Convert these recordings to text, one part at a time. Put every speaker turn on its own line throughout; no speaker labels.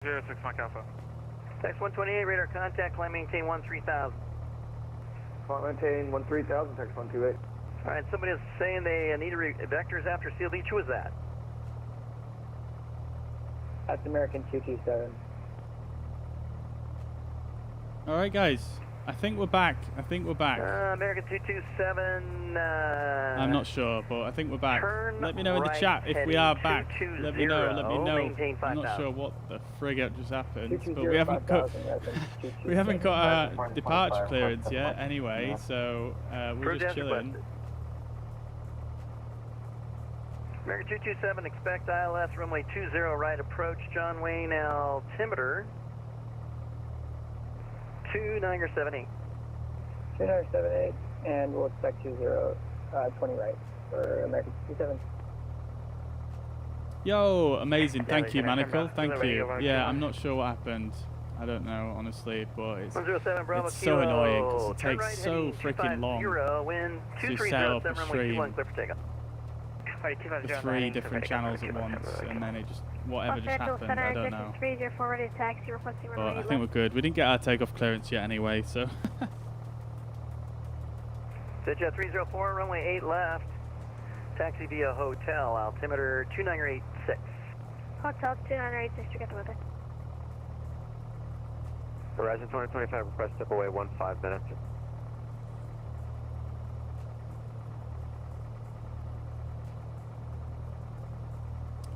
06 Mike Alpha.
Tax 128, radar contact, climb maintain 13,000.
Climb maintain 13,000, tax 128.
All right, somebody is saying they need vectors after Seal Beach. Who was that?
That's American 227.
All right, guys. I think we're back.
American 227.
I'm not sure, but I think we're back. Let me know in the
right
chat if we are back. Let me know.
Maintain
I'm
5,000.
not sure what the frig just happened, but
220,
we haven't got
5,000,
we haven't got our departure clearance yet. Anyway, so we're just chilling.
American 227, expect ILS runway 20 right approach, John Wayne altimeter 2978.
2978, and we'll expect 20, 20 right for American 227.
Yo, amazing. Thank you, Manacle. Thank you. Yeah, I'm not sure what happened. I don't know, honestly, but it's so annoying because it takes so freaking long to set up a stream with 3 different channels at once, and then it just, whatever just happened, I don't know. But I think we're good. We didn't get our takeoff clearance yet anyway, so.
Jet 304, runway 8 left. Taxi via hotel, altimeter 2986.
Hotel 2986, you get the weather.
Horizon 2025, request step away 15 minutes.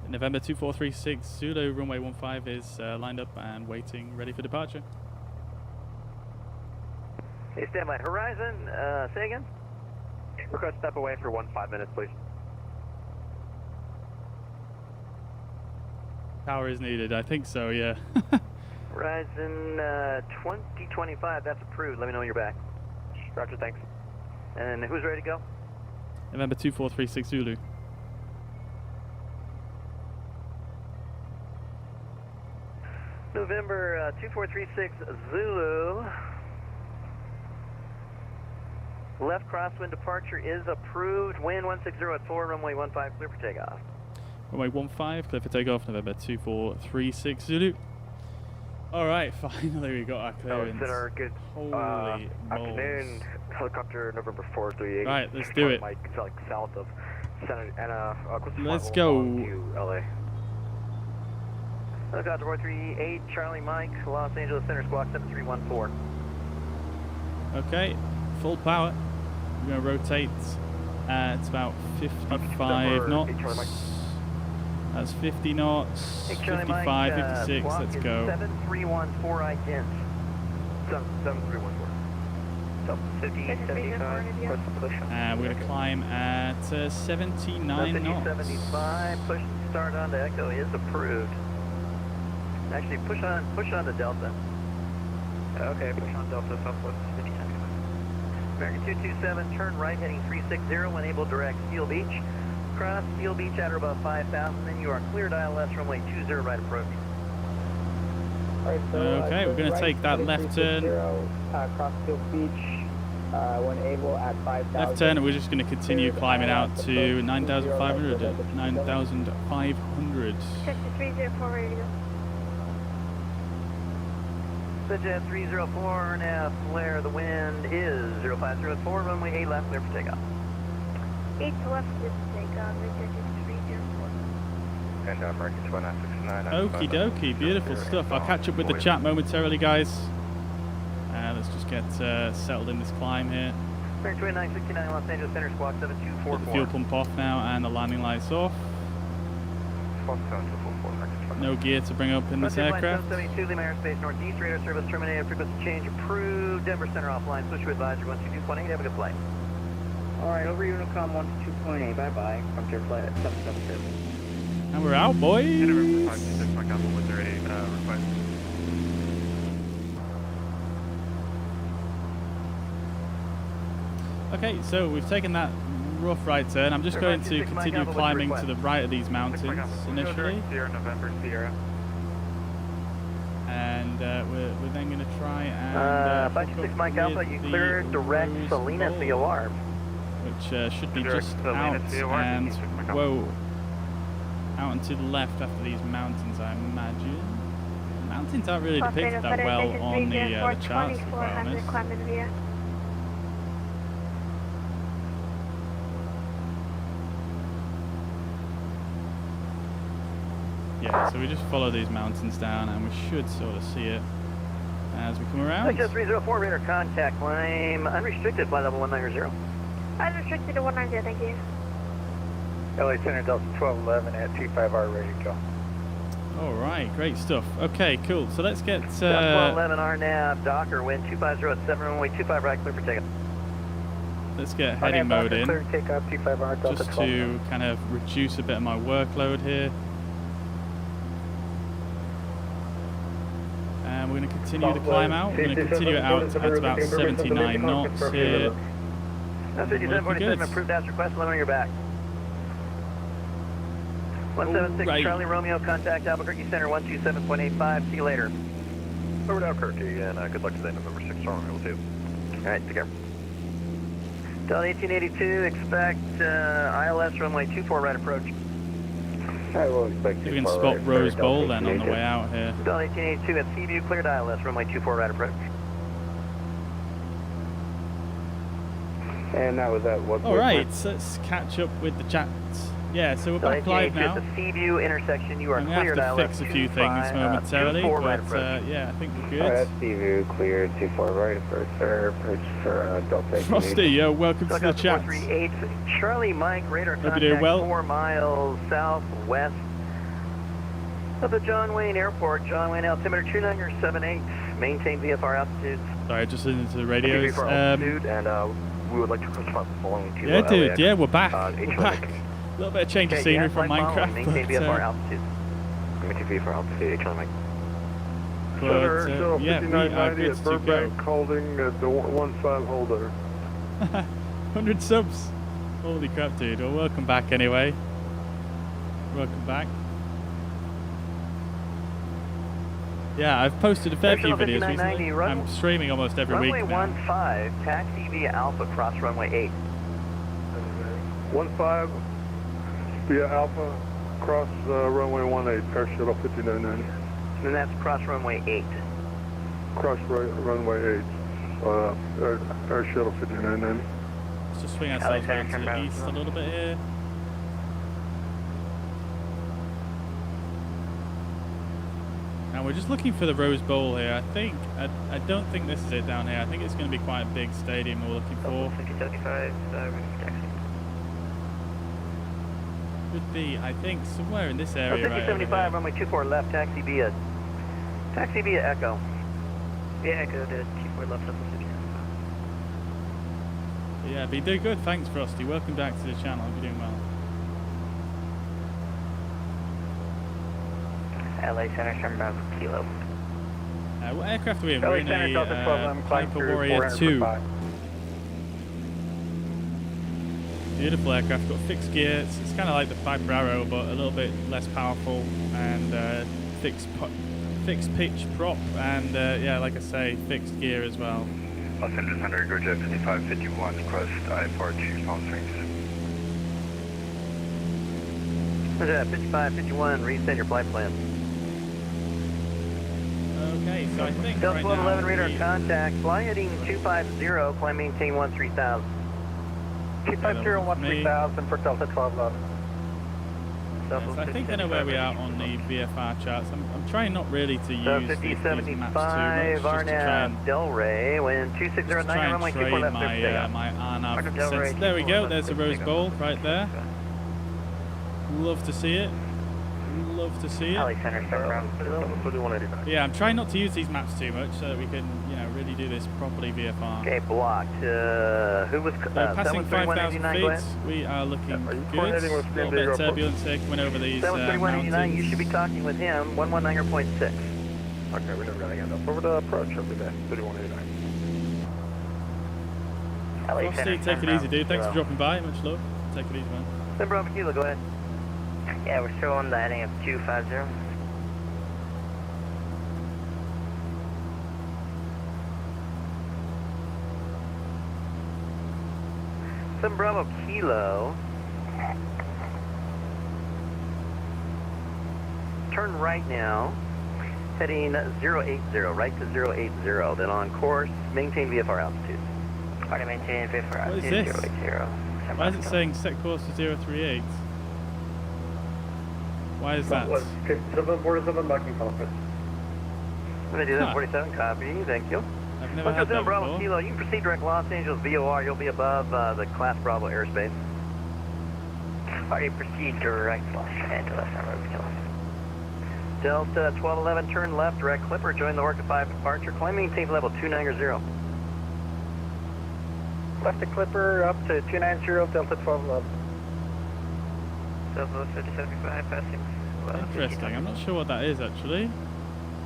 November 2436 Zulu, runway 15 is lined up and waiting, ready for departure.
Hey, stand by. Horizon, say again?
Request step away for 15 minutes, please.
Power is needed, I think so, yeah.
Horizon 2025, that's approved. Let me know when you're back.
Roger, thanks.
And who's ready to go?
November 2436 Zulu.
November 2436 Zulu. Left crosswind departure is approved. Wind 160 at 4, runway 15, clear for takeoff.
Runway 15, clear for takeoff, November 2436 Zulu. Alright, finally we got our clearance.
Center, good
Holy
afternoon.
balls.
Helicopter November 438.
Right, let's do it.
Mike, it's like south of Center and
let's go.
LA.
Helicopter 438, Charlie Mike, Los Angeles Center, squawk 7314.
Okay, full power. We're going to rotate at about 55 knots. That's 50 knots, 55, 56, let's go.
7314 IGENT.
7314. So 50, 75, press the push.
And we're going to climb at 79 knots.
75, push start on to Echo is approved. Actually, push on to Delta.
Okay, push on Delta, Southwest 50 seconds.
American 227, turn right heading 360 when able direct Seal Beach. Cross Seal Beach at or above 5,000, then you are cleared ILS runway 20 right approach.
Right, so,
okay, we're going to take that left turn.
Cross Seal Beach, when able at 5,000.
Left turn, and we're just going to continue climbing out to 9,500. 9,500.
Check the 304, ready to go.
Jet 304, now flare, the wind is 0504, runway 8 left, clear for takeoff.
8 to left is takeoff, Victor 304.
And American 2969.
Okie dokie, beautiful stuff. I'll catch up with the chat momentarily, guys. Let's just get settled in this climb here.
American 2969, Los Angeles Center, squawk 7244.
Put the fuel pump off now and the landing lights off. No gear to bring up in this aircraft.
772, Lima Airspace Northeast, radar service terminated, frequency change approved, Denver Center offline, switch to advisory 122.8, have a good flight.
Alright, over Unicom 122.8, bye-bye, from your flight at 772.
And we're out, boys!
November 526 Mike Alpha, was there a request?
Okay, so we've taken that rough right turn. I'm just going to continue climbing to the right of these mountains initially.
Sierra November Sierra.
And we're then going to try and
526 Mike Alpha, you cleared direct Salinas VOR.
Which should be just out and, whoa, out and to the left after these mountains, I imagine. mountains aren't really depicted that well on the charts, to be quite honest. Yeah, so we just follow these mountains down and we should sort of see it as we come around.
Just 304 radar contact, climb unrestricted, flight level 190.
Unrestricted to 190, thank you.
LA Center Delta 1211 at 25R ready to go.
Alright, great stuff. Okay, cool. So let's get...
1211 RNAV, Docker, wind 2507, runway 25 right, clear for takeoff.
Let's get heading mode in,
Clear takeoff, 25R Delta
just to kind of reduce a bit of my workload here. And we're going to continue the climb out. We're going to continue it out at about 79 knots here.
5747, approved as request, limit on your back. 176
right.
Charlie Romeo, contact Albuquerque Center 127.85. See you later.
Over to Albuquerque, and good luck today, November 6th, Romeo 2.
Alright, take care. Delta 1882, expect ILS runway 24 right approach.
I will expect
You can spot Rose Bowl then on the way out here.
Delta 1882 at Seaview, cleared ILS runway 24 right approach.
And that was at what?
Alright, so let's catch up with the chats. Yeah, so we're back live now.
At the Seaview intersection, you are
I'm going
cleared
to have to
ILS
fix a few things momentarily, but yeah, I think we're good.
Alright, Seaview, cleared 24 right approach, sir. Approach for Delta 1882.
Frosty, welcome to the chat.
438, Charlie Mike, radar
Hope you're
contact
doing well.
4 miles southwest of the John Wayne Airport. John Wayne altimeter 29078. Maintain VFR altitudes.
Sorry, I just listened to the radios.
And we would like to respond the following to
Yeah, dude,
LAX.
yeah, we're back. We're back. A little bit of change of scenery from Minecraft.
Maintain VFR altitude.
Maintain VFR altitude, Charlie Mike.
But yeah, we are good
at
to
Burbank
go.
holding at the 1-5 holder.
100 subs. Holy crap, dude. Well, welcome back anyway. Welcome back. Yeah, I've posted a fair few videos recently. I'm streaming almost every week now.
Runway 15, taxi via Alpha, cross runway 8.
1-5 via Alpha, cross runway 18, Air Shuttle 5990.
And that's cross runway 8.
Cross runway 8, Air Shuttle 5990.
Let's just swing ourselves around to the east a little bit here. And we're just looking for the Rose Bowl here. I don't think this is it down here. I think it's going to be quite a big stadium we're looking for.
5075, taxi.
Could be, I think, somewhere in this area right over
5075,
here.
runway 24 left, taxi via Echo. Yeah, Echo to 24 left, level 60.
Yeah, but you're doing good. Thanks, Frosty. Welcome back to the channel. You're doing well.
LA Center, 7 Bravo Kilo.
What aircraft are we in?
LA
We're in
Center,
a
Delta 12, I'm climbing
Piper
through
Warrior
400
2.
for 5.
Beautiful aircraft. Got fixed gear. It's kind of like the Piper Arrow, but a little bit less powerful, and fixed pitch prop, and yeah, like I say, fixed gear as well.
Los Angeles Hunter, Georgia 5551, crest IFR 2 Palm Springs.
5551, reset your flight plan.
Okay, so I think
Delta
right
1211
now
radar contact, fly heading 250, climb maintain 13000.
250, 13000 for Delta 1211.
So I think I know where we are on the VFR charts. I'm trying not really to use these maps too much, just to try and
Delray, wind 2609, runway 24 left.
my RNAV sense. There we go, there's a Rose Bowl right there. Love to see it. Love to see it. Yeah, I'm trying not to use these maps too much so that we can, you know, really do this properly VFR.
Okay, blocked. Who was
passing 5,000 feet, we are looking good. A little bit of turbulence here coming over these
73189, you should be talking with him, 119.6.
Okay, we're never going to end up over the approach over there, 3189.
Frosty, take it easy, dude. Thanks for dropping by. Much love. Take it easy, man.
Then Bravo Kilo, go ahead.
Yeah, we're still on the heading of 250.
Then Bravo Kilo. Turn right now. heading 080, right to 080. Then on course, maintain VFR altitude.
Already maintain VFR altitude.
What is this?
080.
Why is it saying set course to 038? Why is that?
5747, Mike Compass.
Let me do that, 47, copy, thank you.
I've never had that
Bravo
before.
Kilo, you can proceed direct Los Angeles VOR, you'll be above the Class Bravo airspace.
Already proceed direct Los Angeles,
Delta 1211, turn left, direct Clipper, join the Orca 5 departure, climb maintain level 290.
Left to Clipper, up to 290, Delta 1211.
Delta 5075, passing.
Interesting, I'm not sure what that is actually.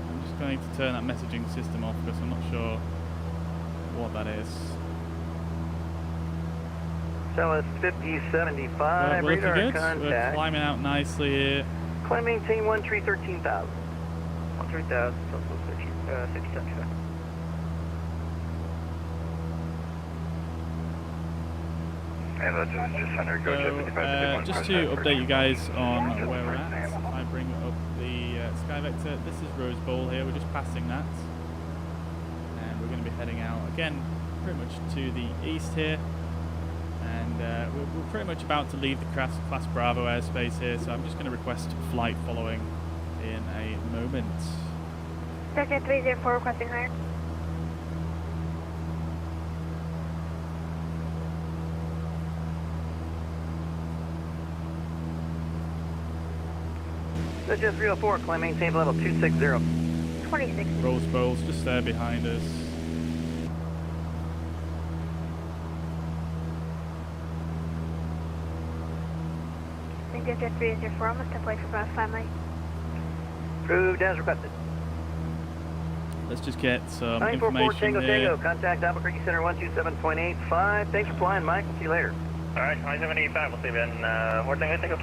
I'm just going to turn that messaging system off because I'm not sure what that is.
So it's 5075,
we're looking
radar
good.
contact.
We're climbing out nicely here.
Climb maintain 13,000.
13,000, Delta 5075.
And that's just under go jet 5551.
Just to update you guys on where we're at, I bring up the Sky Vector. This is Rose Bowl here, we're just passing that. And we're going to be heading out again pretty much to the east here. And we're pretty much about to leave the Class Bravo airspace here, so I'm just going to request flight following in a moment.
Second 304 requesting higher.
Jet 304, climb maintain level 260.
26.
Rose Bowl's just there behind us.
Jet 304, almost to play for about 5 miles.
Approved as requested.
Let's just get some
944
information
Tango
here.
Tango, contact Albuquerque Center 127.85. Thanks for flying, Mike. We'll see you later.
Alright, 2785, we'll see you then. More Tango Tango.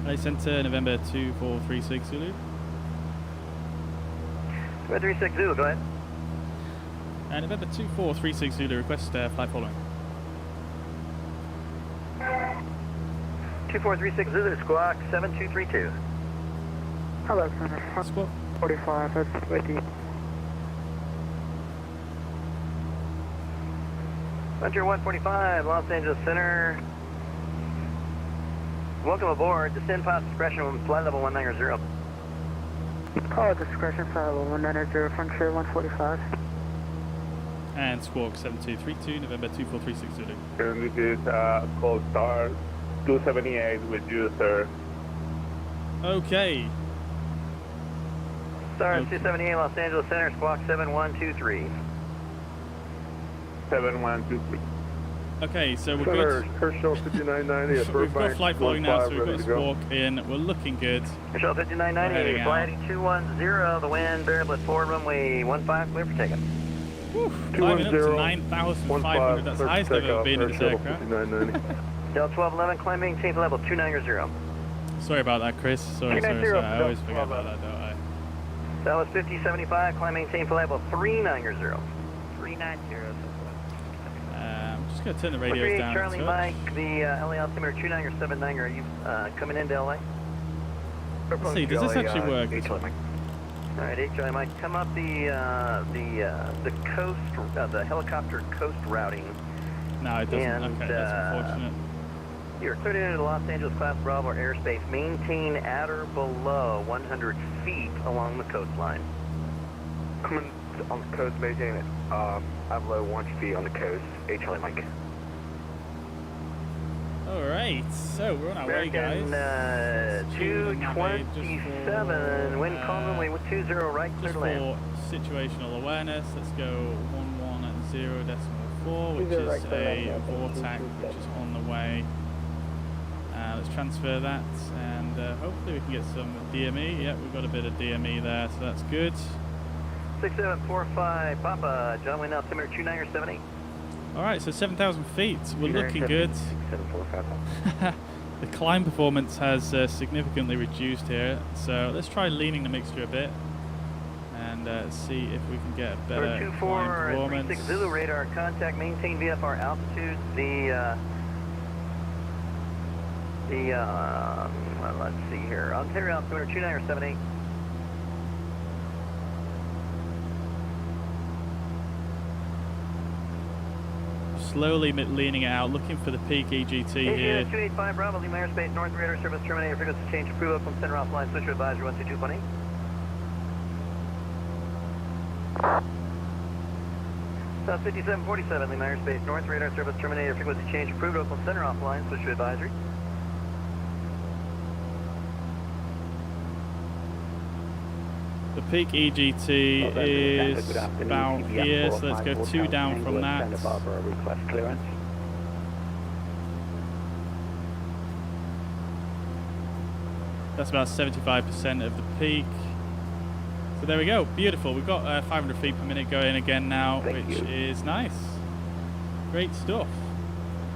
Play Center, November 2436 Zulu.
36 Zulu, go ahead.
November 2436 Zulu, request flight following.
2436 Zulu, squawk 7232.
Hello, Center.
Squawk.
45, that's with you.
Frontier 145, Los Angeles Center. Welcome aboard. Descend past discretion, flight level 190.
Call discretion, flight level 190, Frontier 145.
And squawk 7232, November 2436 Zulu.
And this is called Star 278 with you, sir.
Okay.
Star 278, Los Angeles Center, squawk 7123.
7123.
Okay, so we're
Center,
good.
Crucial 5990 at
We've
Burbank
got flight following now, so we've got
ready
a
to go.
squawk in. We're looking good.
Crucial 5990, flight 210, the wind variable at 4, runway 15, clear for takeoff.
Whew, climbing up to 9,500. That's the highest I've ever been in this aircraft.
Delta 1211, climb maintain level 290.
Sorry about that, Chris. Sorry. I always forget about that, don't I?
That was 5075, climb maintain level 390.
390.
I'm just going to turn the radios down.
Charlie Mike, the LA altimeter 2979, are you coming into LA?
Let's see, does this actually work?
Alright, Charlie Mike, come up the coast, the helicopter coast routing.
No, it doesn't.
And,
Okay, that's unfortunate.
You're cleared into the Los Angeles Class Bravo airspace. Maintain at or below 100 feet along the coastline.
Coming on the coast, maintain it. I'm low 1 feet on the coast. Charlie Mike.
Alright, so we're on our way, guys.
American 227, wind calm runway 20 right, clear
Just
to land.
for situational awareness, let's go 110.4, which is a Vortex, which is on the way. Let's transfer that, and hopefully we can get some DME. Yep, we've got a bit of DME there, so that's good.
6745 Papa, John wind altimeter 2978.
Alright, so 7,000 feet, we're looking good. The climb performance has significantly reduced here, so let's try leaning the mixture a bit. and see if we can get a better
24
climb
and
performance.
36 Zulu radar contact, maintain VFR altitude. Well, let's see here. Ontario altimeter 29 or 78.
Slowly leaning it out, looking for the peak EGT here.
285 Bravo, Lima Airspace, North Radar Service terminated, frequency change, approval from center offline, switcher advisory 122.8. South 5747, Lima Airspace, North Radar Service terminated, frequency change, approval from center offline, switcher advisory.
The peak EGT is about here, so let's go 2 down from that. That's about 75% of the peak. So there we go, beautiful. We've got 500 feet per minute going again now, which is nice. Great stuff.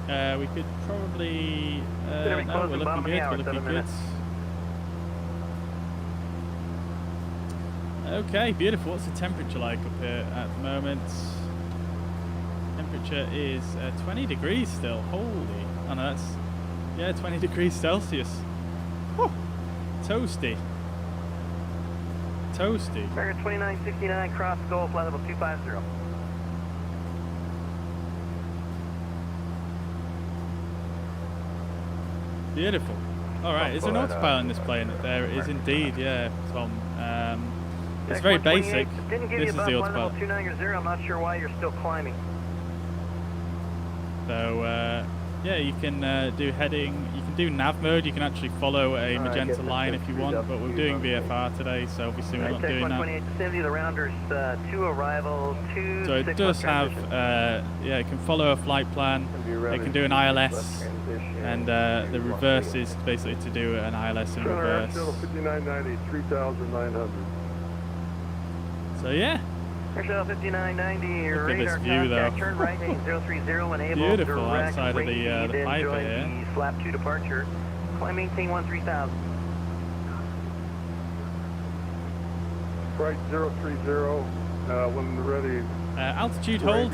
We could probably... no, we're looking good, we're looking good. Okay, beautiful. What's the temperature like up here at the moment? Temperature is 20 degrees still. Holy. Oh no, that's... Yeah, 20 degrees Celsius. Whew. Toasty. Toasty.
American 2969, cross goal, flight level 250.
Beautiful. Alright, is there an autopilot in this plane? There it is indeed, yeah, Tom. It's very basic. This is the autopilot.
290, I'm not sure why you're still climbing.
So, yeah, you can do heading, you can do nav mode, you can actually follow a magenta line if you want, but we're doing VFR today, so obviously we're not doing that.
128 the rounders, 2 arrival, 2...
So it does have, yeah, it can follow a flight plan, it can do an ILS, and the reverse is basically to do an ILS in reverse.
5990, 3900.
So yeah.
Commercial 5990,
look at this view though.
Turn right, 030, enable
beautiful outside of the piper here.
The flap 2 departure. Climb maintain 13,000.
Right 030, when ready.
Altitude hold.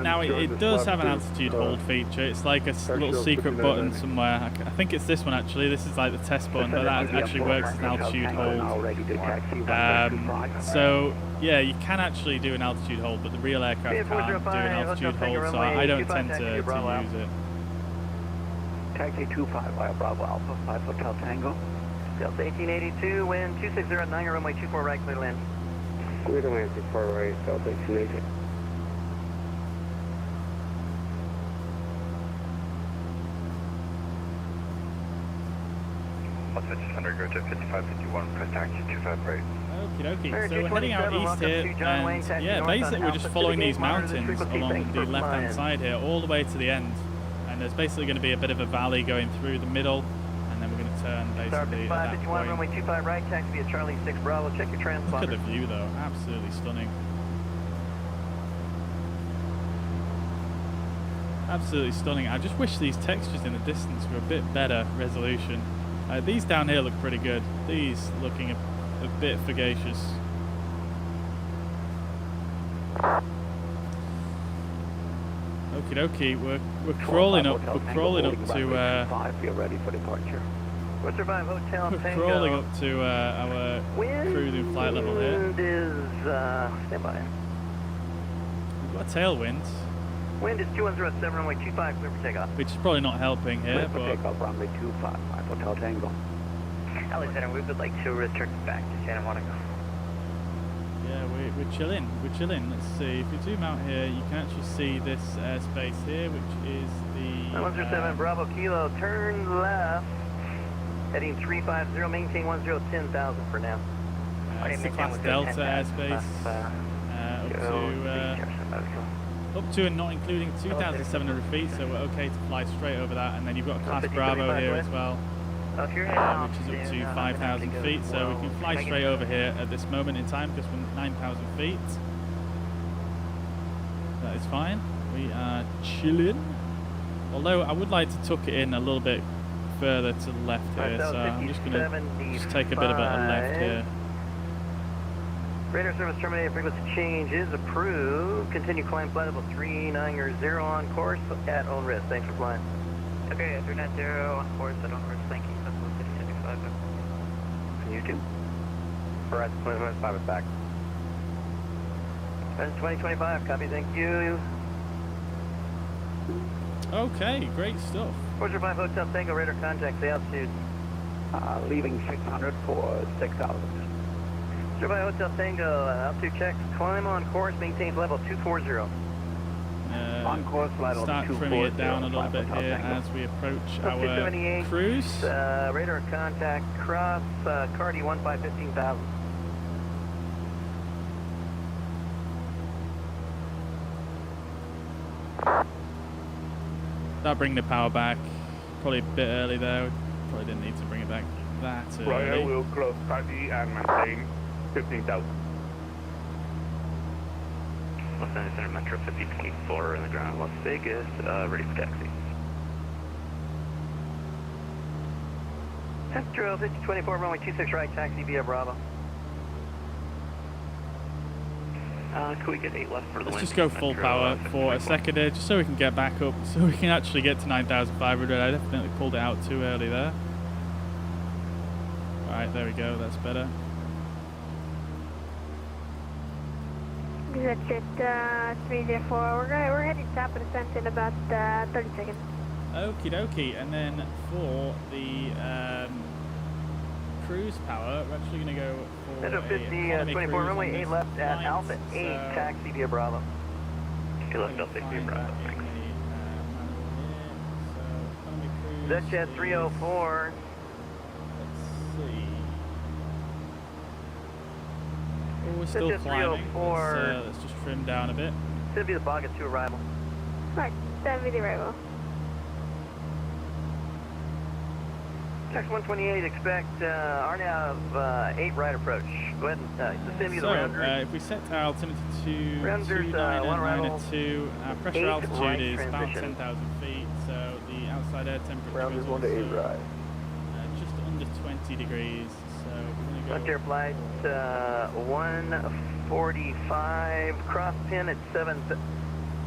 Now it does have an altitude hold feature. It's like a little secret button somewhere. I think it's this one actually. This is like the test button, but that actually works as an altitude hold. So yeah, you can actually do an altitude hold, but the real aircraft can't do an altitude hold, so I don't tend to use it.
Taxi 25 via Bravo Alpha, 5 Hotel Tango. Delta 1882, wind 260 at 9, runway 24 right, clear to land.
Clear to land, 24 right, Delta 1882.
Go to 5551, press taxi 25 right.
Okie dokie, so we're heading out east here, and yeah, basically we're just following these mountains along the left-hand side here, all the way to the end. And there's basically going to be a bit of a valley going through the middle, and then we're going to turn basically at that point.
Runway 25 right, taxi at Charlie 6 Bravo, check your transponder.
Look at the view though, absolutely stunning. Absolutely stunning. I just wish these textures in the distance were a bit better resolution. These down here look pretty good. These looking a bit fugacious. Okie dokie, we're crawling up. We're crawling up to.
You're ready for departure. What's your vibe, Hotel
We're
Tango?
crawling up to our cruising flight level here.
Wind is stand by.
We've got a tailwind.
Wind is 2107, runway 25, clear for takeoff.
Which is probably not helping here, but...
Takeoff, runway 25, Hotel Tango. Alexander, we would like to return back to Santa Monica.
Yeah, we're chilling, Let's see, if we zoom out here, you can actually see this airspace here, which is the...
107, Bravo Kilo, turn left, heading 350, maintain 10,000 for now.
It's the Class Delta airspace, up to and not including 2,700 feet, so we're okay to fly straight over that. And then you've got Class Bravo here as well, which is up to 5,000 feet, so we can fly straight over here at this moment in time because we're 9,000 feet. That is fine. We are chilling. Although I would like to tuck it in a little bit further to the left here, so I'm just going to take a bit of a left here.
Radar service terminated. Frequency change is approved. Continue climb flight level 390 on course at own risk. Thanks for flying.
Okay, 390 on course at own risk. Thank you. That's 675.
You too.
Horizon 2025 is back.
Horizon 2025, copy, thank you.
Okay, great stuff.
Corsair 5 Hotel Tango, radar contact, the altitude.
Leaving 600 for 6,000.
Corsair 5 Hotel Tango, altitude checks, climb on course, maintain level 240.
On course, flight level
Start trimming it down a little bit here as we approach our cruise.
Radar contact, cross, Cardi 15,000.
Start bringing the power back. Probably a bit early there. Probably didn't need to bring it back that early.
Right, we'll close Cardi and maintain 15,000.
Los Angeles Center Metro 5024 in the ground, Las Vegas, ready for taxi.
Astro 5024, runway 26 right, taxi via Bravo.
Could we get 8 left for the
Let's
wind?
just go full power for a second here, just so we can get back up, so we can actually get to 9,500. I definitely pulled it out too early there. Alright, there we go, that's better.
That's it, 304. We're heading top of descent in about 30 seconds.
Okie dokie, and then for the cruise power, we're actually going to go for
Metro 50, 24, runway 8 left at Alpha 8, taxi via Bravo.
8 left, Alpha 8 via Bravo, thanks.
Zjet 304.
Let's see. Oh, we're still climbing. Let's just trim down a bit.
Should be the Baga 2 arrival.
Right, that be the arrival.
Text 128, expect RNAV 8 right approach. Go ahead and send me the rounders.
If we set our altimeter to
Rounders, one arrival,
2, our pressure altitude
right
is about
transition.
10,000 feet, so the outside air temperature
Rounders
is
1 to 8
also,
right.
just under 20 degrees. So we're going to go.
Frontier flight 145, cross pin at 7.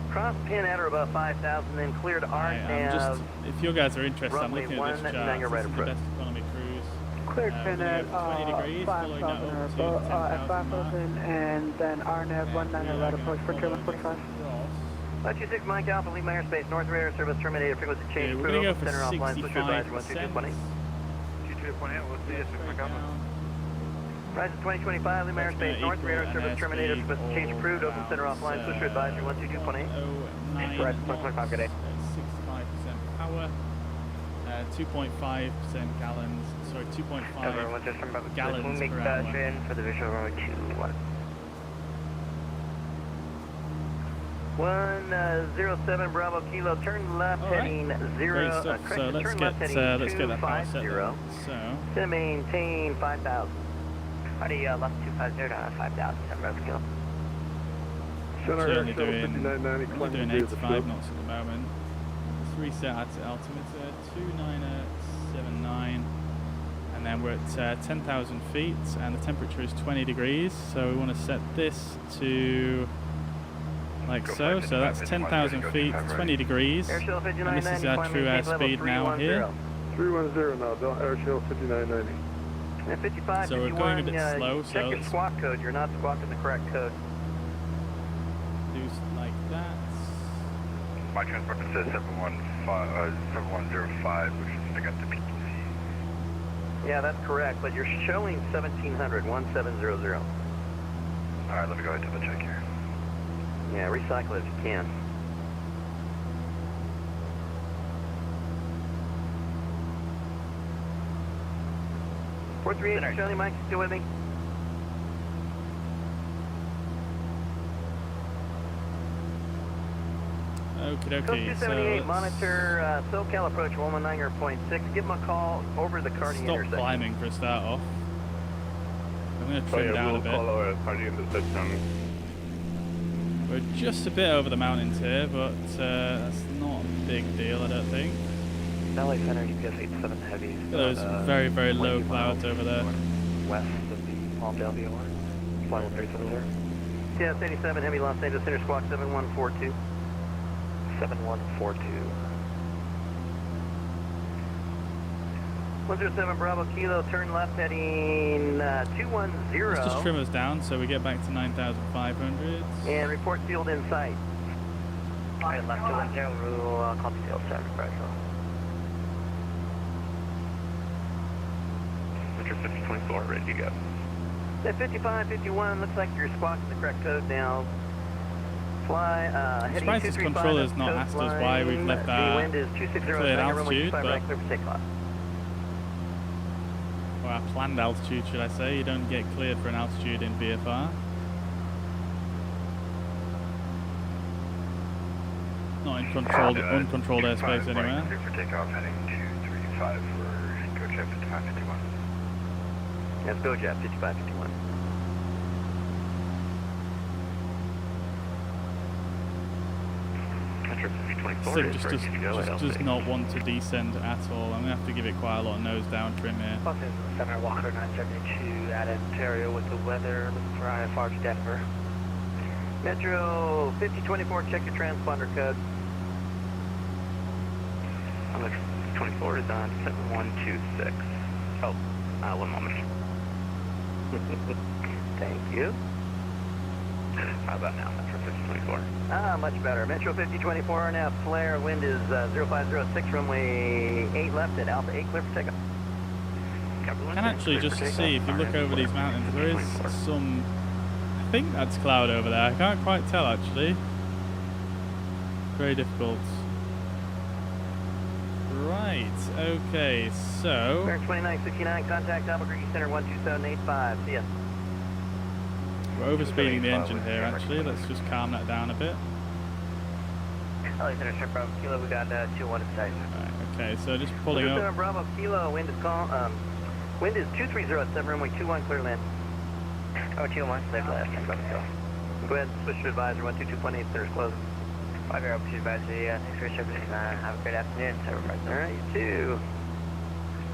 Cross pin at or above 5,000, then cleared RNAV.
If you guys are interested, I'm
runway
looking at this
1,
chart.
now you're
This
right
is the
approach.
best economy cruise.
Cleared pin at
20 degrees, following that
5,000
over
or
to
above,
10,000
at 5,000, and then RNAV 19 right approach for 145.
526 Mike Alpha, leave my airspace, north radar service terminated, frequency change,
We're going to go for
center offline, switch to advisory
65%.
122.8.
22.8, we'll see you, 6 Mike Alpha.
Ryzen 2025, leave my airspace, north radar service terminated, frequency change approved, open center offline, switch to advisory 122.8.
Ryzen
25, good day.
65% power, 2.5% gallons, sorry, 2.5 gallons per hour.
For the visual runway 21.
107 Bravo Kilo, turn left heading 0.
Great stuff. So let's get that power set then. So
to maintain 5,000.
Already left 250 to 5,000 Bravo Kilo.
certainly doing
5990,
85 knots at the moment. Let's reset our altimeter 2979, and then we're at 10,000 feet, and the temperature is 20 degrees. So we want to set this to like so. So that's 10,000 feet, 20 degrees, and this is our true airspeed now here.
310 now, airshield 5990.
And 55,
So we're going a bit slow,
check
so
your
let's
squawk code. You're not squawking the correct code.
do like that.
My transport says 7105, which is I got the PTC.
Yeah, that's correct, but you're showing 1700, 1700.
Alright, let me go ahead and double check here.
Yeah, recycle it if you can. Four three eight, Charlie Mike, still with me?
Okie
Coast
dokie.
278,
So
monitor SoCal approach 119.6. Give them a call over the Cardi
stop
intersection.
climbing for a start off. I'm going to trim down a bit.
Our Cardi intersection.
We're just a bit over the mountains here, but that's not a big deal, I don't think.
LA Center, UPS 87 Heavy.
Look at those very, very low clouds over there.
West of the Palmdale VOR. Flight 370.
CS87 Heavy Los Angeles Center Squawk 7142.
7142.
107 Bravo Kilo, turn left heading 210.
Let's just trim us down so we get back to 9,500.
And report field in sight.
Alright, left 210, rule, copy field 7, Fractal.
Metro 5024, ready to go.
At 5551, looks like you're squawking the correct code now. Fly, heading
surprised this
235.
controller's not asked us why we've left our
wind is 260
cleared altitude,
right,
but...
clear for takeoff.
Or our planned altitude, should I say. You don't get cleared for an altitude in VFR. Not in controlled, uncontrolled airspace anywhere.
Clear for takeoff, heading 235 for GoJet 5551.
Yes, GoJet 5551.
Metro 5024
Sid
is
just
ready to go.
does not want to descend at all. I'm going to have to give it quite a lot of nose down trim here.
Los Angeles Center, Walker 972 at Ontario with the weather, looking for IFR to Denver.
Metro 5024, check your transponder code.
Metro 54 is on 7126. Oh, 1 moment.
Thank you.
How about now, Metro 5024?
Much better. Metro 5024, now flare, wind is 0506, runway 8 left at Alpha 8, clear for takeoff.
You can actually just see, if you look over these mountains, there is some, I think that's cloud over there. I can't quite tell actually. Very difficult. Right, okay, so...
Bearing 2969, contact Albuquerque Center 12785, see ya.
We're overspeeding the engine here actually, let's just calm that down a bit.
Hollywood Center, Bravo Kilo, we got 2-1 in sight.
Right, okay, so just pulling up.
Bravo Kilo, wind is calm, wind is 230 at 7, runway 21, clear land.
Oh, 2-1, clear left, Bravo Kilo.
Go ahead, switch to advisor, 122.8, center's closed.
5-0, up to advisory, thanks for service, have a great afternoon, Server President.
Alright, you too.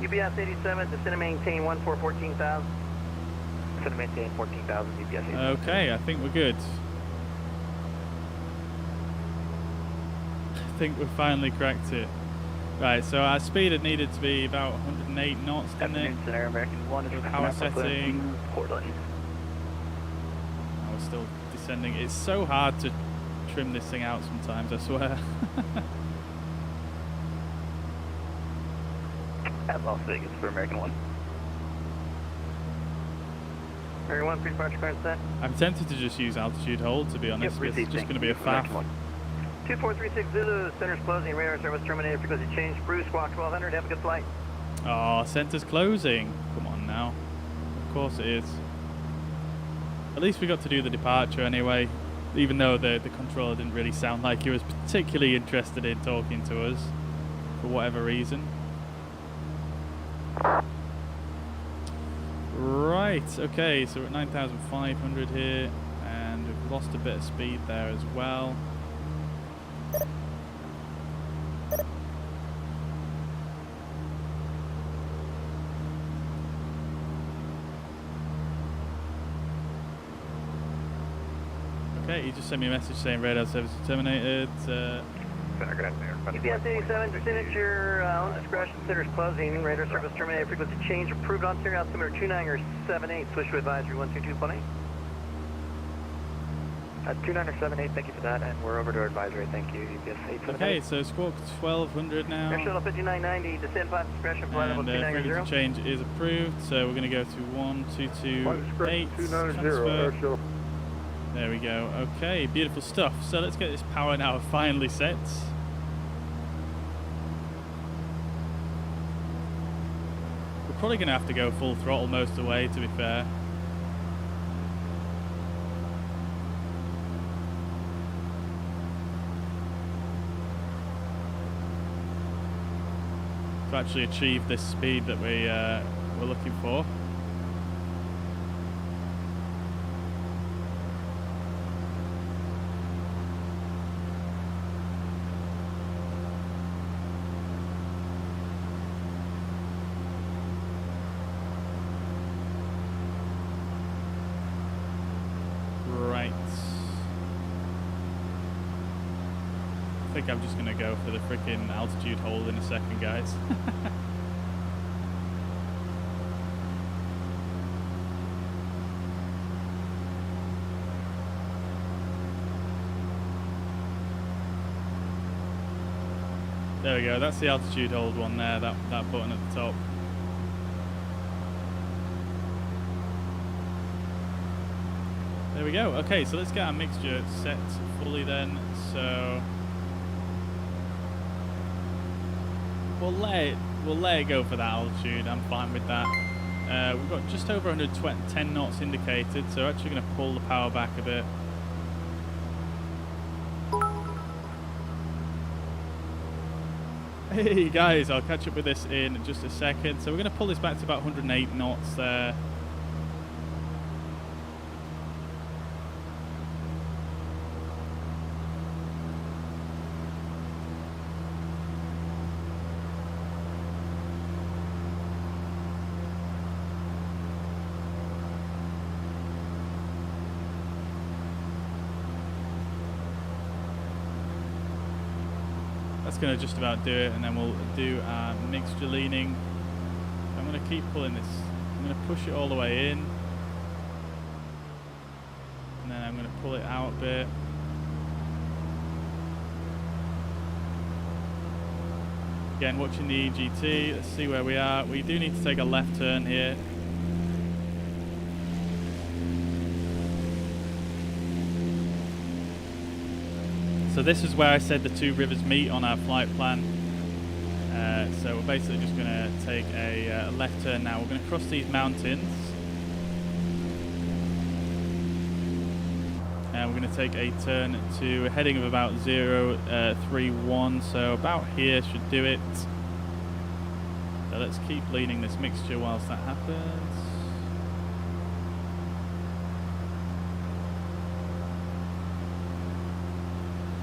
UPS 87, descend and maintain 14,000.
Descend and maintain 14,000, UPS 87.
Okay, I think we're good. I think we finally cracked it. Right, so our speed had needed to be about 108 knots, didn't it?
Center, American 1
With power setting.
Portland.
I was still descending. It's so hard to trim this thing out sometimes, I swear.
At Las Vegas for American 1.
American 1, pre-departure clearance set.
I'm tempted to just use altitude hold, to be honest. It's just going to be a faff.
2436 Zulu, center's closing, radar service terminated, frequency change, Bruce, squawk 1200, have a good flight.
Oh, center's closing. Come on now. Of course it is. At least we got to do the departure anyway, even though the controller didn't really sound like he was particularly interested in talking to us, for whatever reason. Right, okay, so we're at 9,500 here, and we've lost a bit of speed there as well. Okay, he just sent me a message saying radar service is terminated.
UPS 87, descend at your own discretion, center's closing, radar service terminated, frequency change, approved on serial altimeter 2978, switch to advisory 122.8.
2978, thank you for that, and we're over to advisory, thank you, UPS 87.
Okay, so squawk 1200 now.
Air Shuttle 5990, descend 5 discretion, flight level
And frequency
290.
change is approved, so we're going to go to 1228.
290,
Transfer.
Air Shuttle.
There we go. Okay, beautiful stuff. So let's get this power now finally set. We're probably going to have to go full throttle most of the way, to be fair. To actually achieve this speed that we're looking for. think I'm just going to go for the freaking altitude hold in a second, guys. There we go, that's the altitude hold one there, that button at the top. There we go. Okay, so let's get our mixture set fully then. So we'll let it go for that altitude. I'm fine with that. We've got just over 110 knots indicated, so actually going to pull the power back a bit. Hey guys, I'll catch up with this in just a second. So we're going to pull this back to about 108 knots there. Going to just about do it, and then we'll do our mixture leaning. I'm going to keep pulling this. I'm going to push it all the way in, and then I'm going to pull it out a bit. Again, watching the EGT. Let's see where we are. We do need to take a left turn here. So this is where I said the two rivers meet on our flight plan. So we're basically just going to take a left turn now. We're going to cross these mountains. And we're going to take a turn to a heading of about 031. So about here should do it. So let's keep leaning this mixture whilst that happens.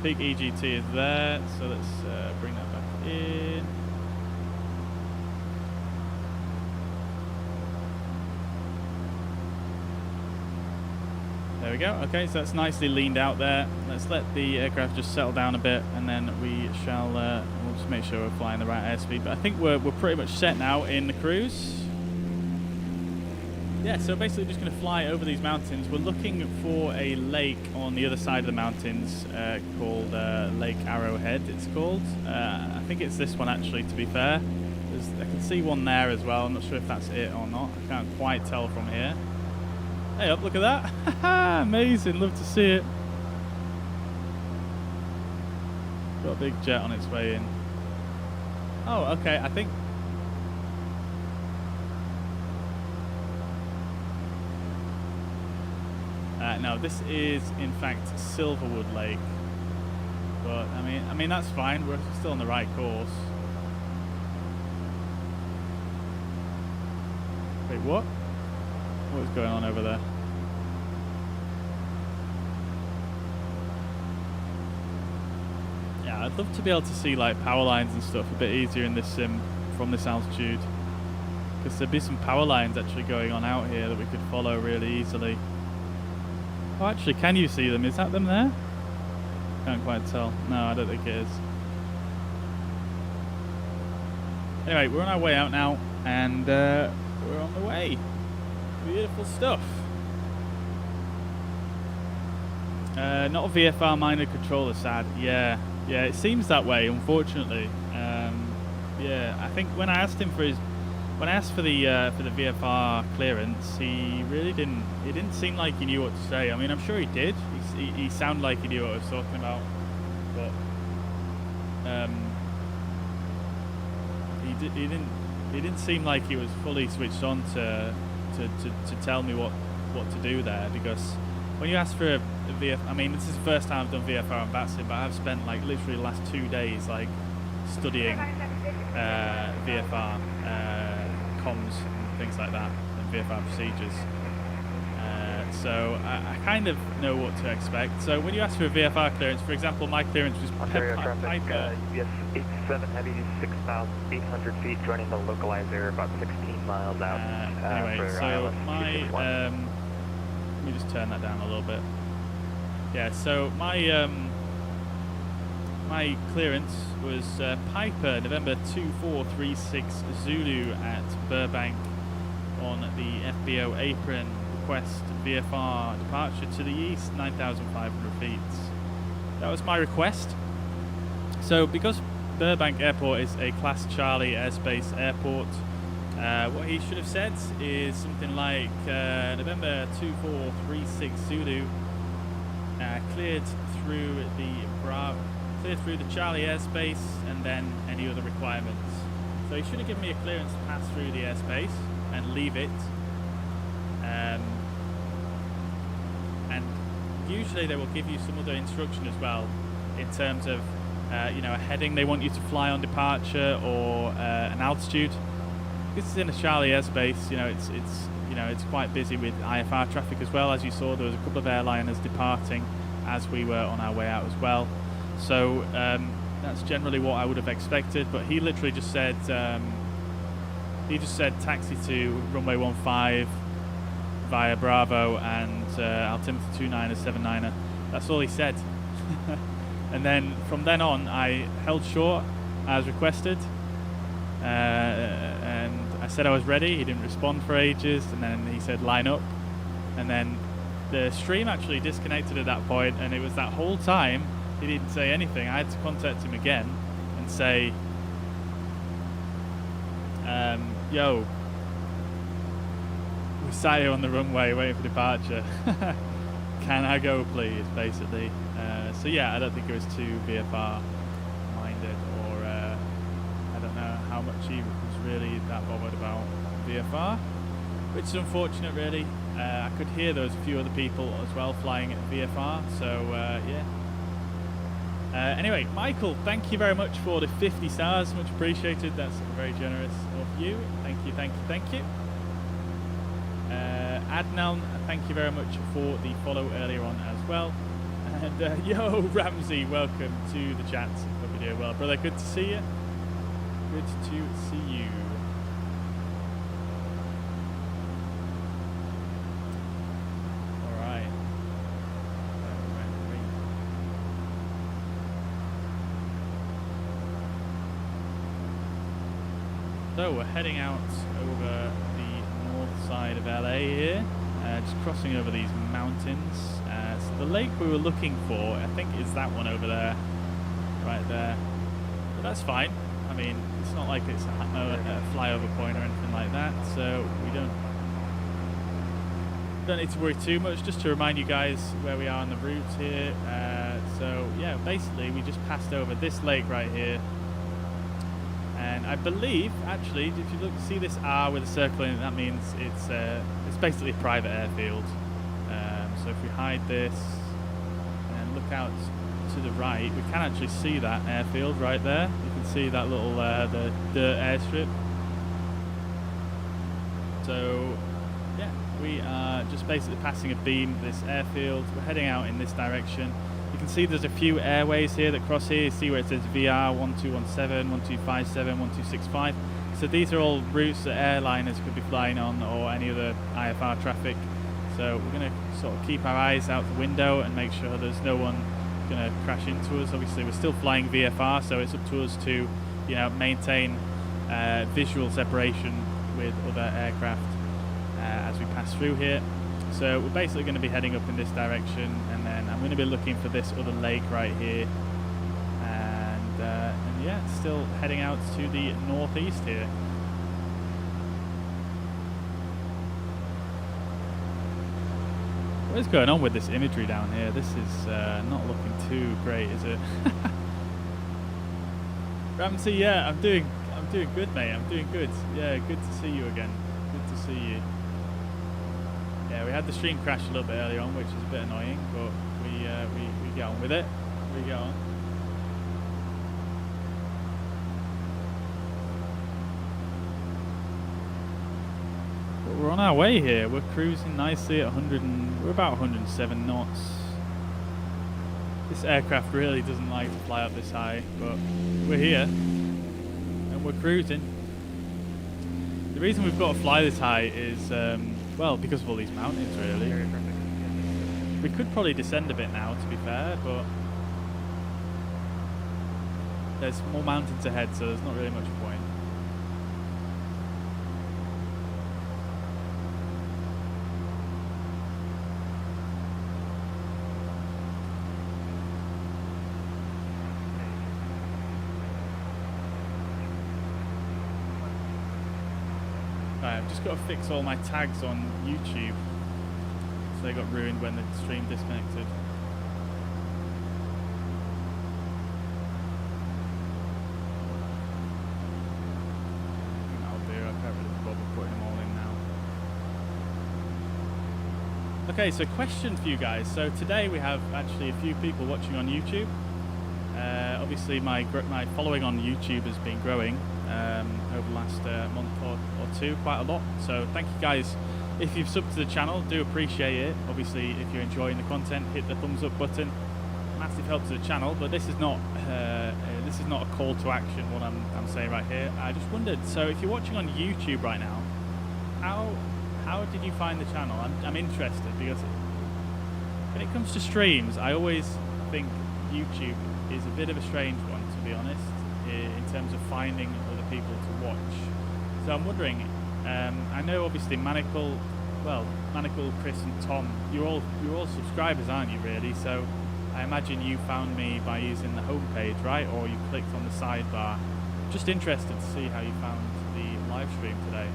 Peak EGT is there, so let's bring that back in. There we go. Okay, so that's nicely leaned out there. Let's let the aircraft just settle down a bit, and then we shall. We'll just make sure we're flying the right airspeed. But I think we're pretty much set now in the cruise. Yeah, so basically just going to fly over these mountains. We're looking for a lake on the other side of the mountains called Lake Arrowhead, it's called. I think it's this one actually, to be fair. I can see one there as well. I'm not sure if that's it or not. I can't quite tell from here. Hey up, look at that. Amazing, love to see it. Got a big jet on its way in. Oh, okay, I think... no, this is in fact Silverwood Lake, but I mean that's fine. We're still on the right course. Wait, what? What's going on over there? Yeah, I'd love to be able to see like power lines and stuff a bit easier in this sim from this altitude, because there'd be some power lines actually going on out here that we could follow really easily. Oh, actually, can you see them? Is that them there? Can't quite tell. No, I don't think it is. Anyway, we're on our way out now, and we're on the way. Beautiful stuff. Not a VFR minor controller, sad. Yeah, it seems that way, unfortunately. Yeah, I think when I asked him for when I asked for the VFR clearance, he really didn't. It didn't seem like he knew what to say. I mean, I'm sure he did. He sounded like he knew what I was talking about, but he didn't seem like he was fully switched on to tell me what to do there. Because when you ask for a VFR, I mean, this is the first time I've done VFR on VATSIM, but I've spent like literally the last 2 days like studying VFR. Comms and things like that, and VFR procedures. So I kind of know what to expect. So when you ask for a VFR clearance, for example, my clearance was Piper.
Yes, 87 heavy, 6,800 feet, joining the localizer about 16 miles out.
Anyway, so my let me just turn that down a little bit. Yeah, so my my clearance was Piper November 2436 Zulu at Burbank on the FBO apron, request VFR departure to the east, 9,500 feet. That was my request. So because Burbank Airport is a Class Charlie airspace airport, what he should have said is something like November 2436 Zulu, cleared through the Charlie airspace, and then any other requirements. So he should have given me a clearance to pass through the airspace and leave it. And usually they will give you some other instruction as well in terms of you know, a heading they want you to fly on departure, or an altitude. This is in a Charlie airspace. You know, it's quite busy with IFR traffic as well. As you saw, there was a couple of airliners departing as we were on our way out as well. So that's generally what I would have expected. But he literally just said taxi to runway 15 via Bravo and altimeter 2979er. That's all he said. And then from then on, I held short as requested, and I said I was ready. He didn't respond for ages, and then he said line up, and then the stream actually disconnected at that point, and it was that whole time he didn't say anything. I had to contact him again and say, yo, we sat here on the runway waiting for departure. Can I go, please, basically. So yeah, I don't think it was too VFR minded, or I don't know how much he was really that bothered about VFR, which is unfortunate, really. I could hear there was a few other people as well flying at VFR, so yeah. Anyway, Michael, thank you very much for the 50 stars, much appreciated. That's very generous of you. Thank you, thank you, thank you. Adnan, thank you very much for the follow earlier on as well. And yo, Ramsey, welcome to the chat. Hope you're doing well, brother. Good to see you. Good to see you. All right. So we're heading out over the north side of LA here, just crossing over these mountains. So the lake we were looking for, I think, is that one over there, right there. But that's fine. I mean, it's not like it's a flyover point or anything like that, so we don't need to worry too much. Just to remind you guys where we are on the route here. So yeah, basically we just passed over this lake right here. And I believe, actually, if you look, see this R with a circle in it, that means it's basically a private airfield. So if we hide this and look out to the right, we can actually see that airfield right there. You can see that little the dirt airstrip. So yeah, we are just basically passing a beam of this airfield. We're heading out in this direction. You can see there's a few airways here that cross here. You see where it says VR 1217, 1257, 1265. So these are all routes that airliners could be flying on, or any other IFR traffic. So we're going to sort of keep our eyes out the window and make sure there's no one going to crash into us. Obviously we're still flying VFR, so it's up to us to, you know, maintain visual separation with other aircraft as we pass through here. So we're basically going to be heading up in this direction, and then I'm going to be looking for this other lake right here, and yeah, still heading out to the northeast here. What is going on with this imagery down here? This is not looking too great, is it? Ramsey, yeah, I'm doing good, mate. I'm doing good. Yeah, good to see you again. Good to see you. Yeah, we had the stream crash a little bit earlier on, which is a bit annoying, but we get on with it. We get on. But we're on our way here. We're cruising nicely at we're about 107 knots. This aircraft really doesn't like to fly up this high, but we're here and we're cruising. The reason we've got to fly this high is well, because of all these mountains, really. We could probably descend a bit now, to be fair, but there's more mountains ahead, so there's not really much point. Right, I've just got to fix all my tags on YouTube, so they got ruined when the stream disconnected. That'll do, I can't really bother putting them all in now. Okay, so question for you guys. So today we have actually a few people watching on YouTube. Obviously my following on YouTube has been growing over the last month or two, quite a lot. So thank you guys. If you've subbed to the channel, do appreciate it. Obviously, if you're enjoying the content, hit the thumbs up button. Massive help to the channel. But this is not a call to action. What I'm saying right here. I just wondered. So if you're watching on YouTube right now, how did you find the channel? I'm interested because when it comes to streams, I always think YouTube is a bit of a strange one, to be honest, in terms of finding other people to watch. So I'm wondering. I know obviously Manacle, Chris and Tom, you're all subscribers, aren't you, really? So I imagine you found me by using the homepage, right? Or you clicked on the sidebar. Just interested to see how you found the live stream today.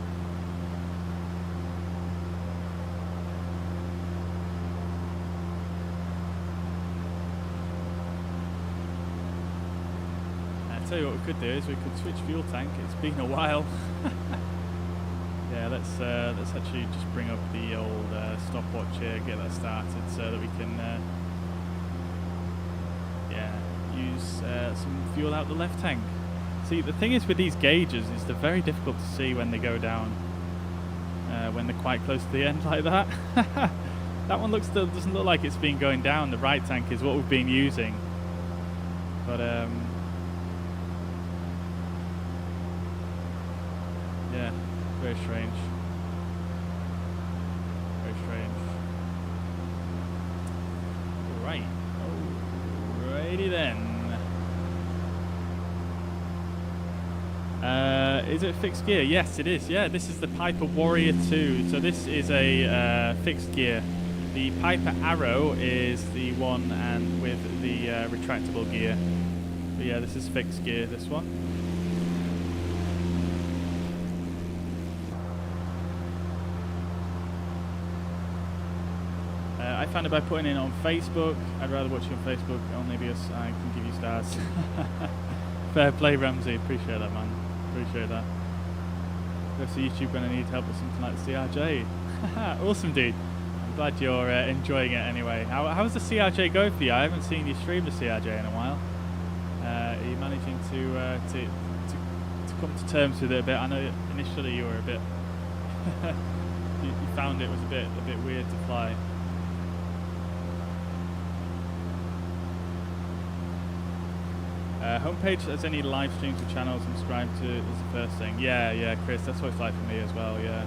I'll tell you what we could do is we could switch fuel tank. It's been a while. Yeah, let's actually just bring up the old stopwatch here, get that started, so that we can use some fuel out the left tank. See, the thing is with these gauges is they're very difficult to see when they go down, when they're quite close to the end like that. That one doesn't look like it's been going down. The right tank is what we've been using, but yeah. Very strange. Very strange. Right. Alrighty then. Is it fixed gear? Yes, it is. Yeah, this is the Piper Warrior 2. So this is a fixed gear. The Piper Arrow is the one and with the retractable gear. But yeah, this is fixed gear, this one. I found it by putting it on Facebook. I'd rather watch you on Facebook only because I can give you stars. Fair play, Ramsey. Appreciate that, man. Appreciate that. Go to YouTube when I need help with something like the CRJ. Awesome, dude. I'm glad you're enjoying it anyway. How's the CRJ going for you? I haven't seen you stream the CRJ in a while. Are you managing to come to terms with it a bit? I know initially you were a bit... you found it was a bit weird to fly. Homepage has any live streams or channels I'm subscribed to is the first thing. Yeah, Chris, that's what it's like for me as well, yeah.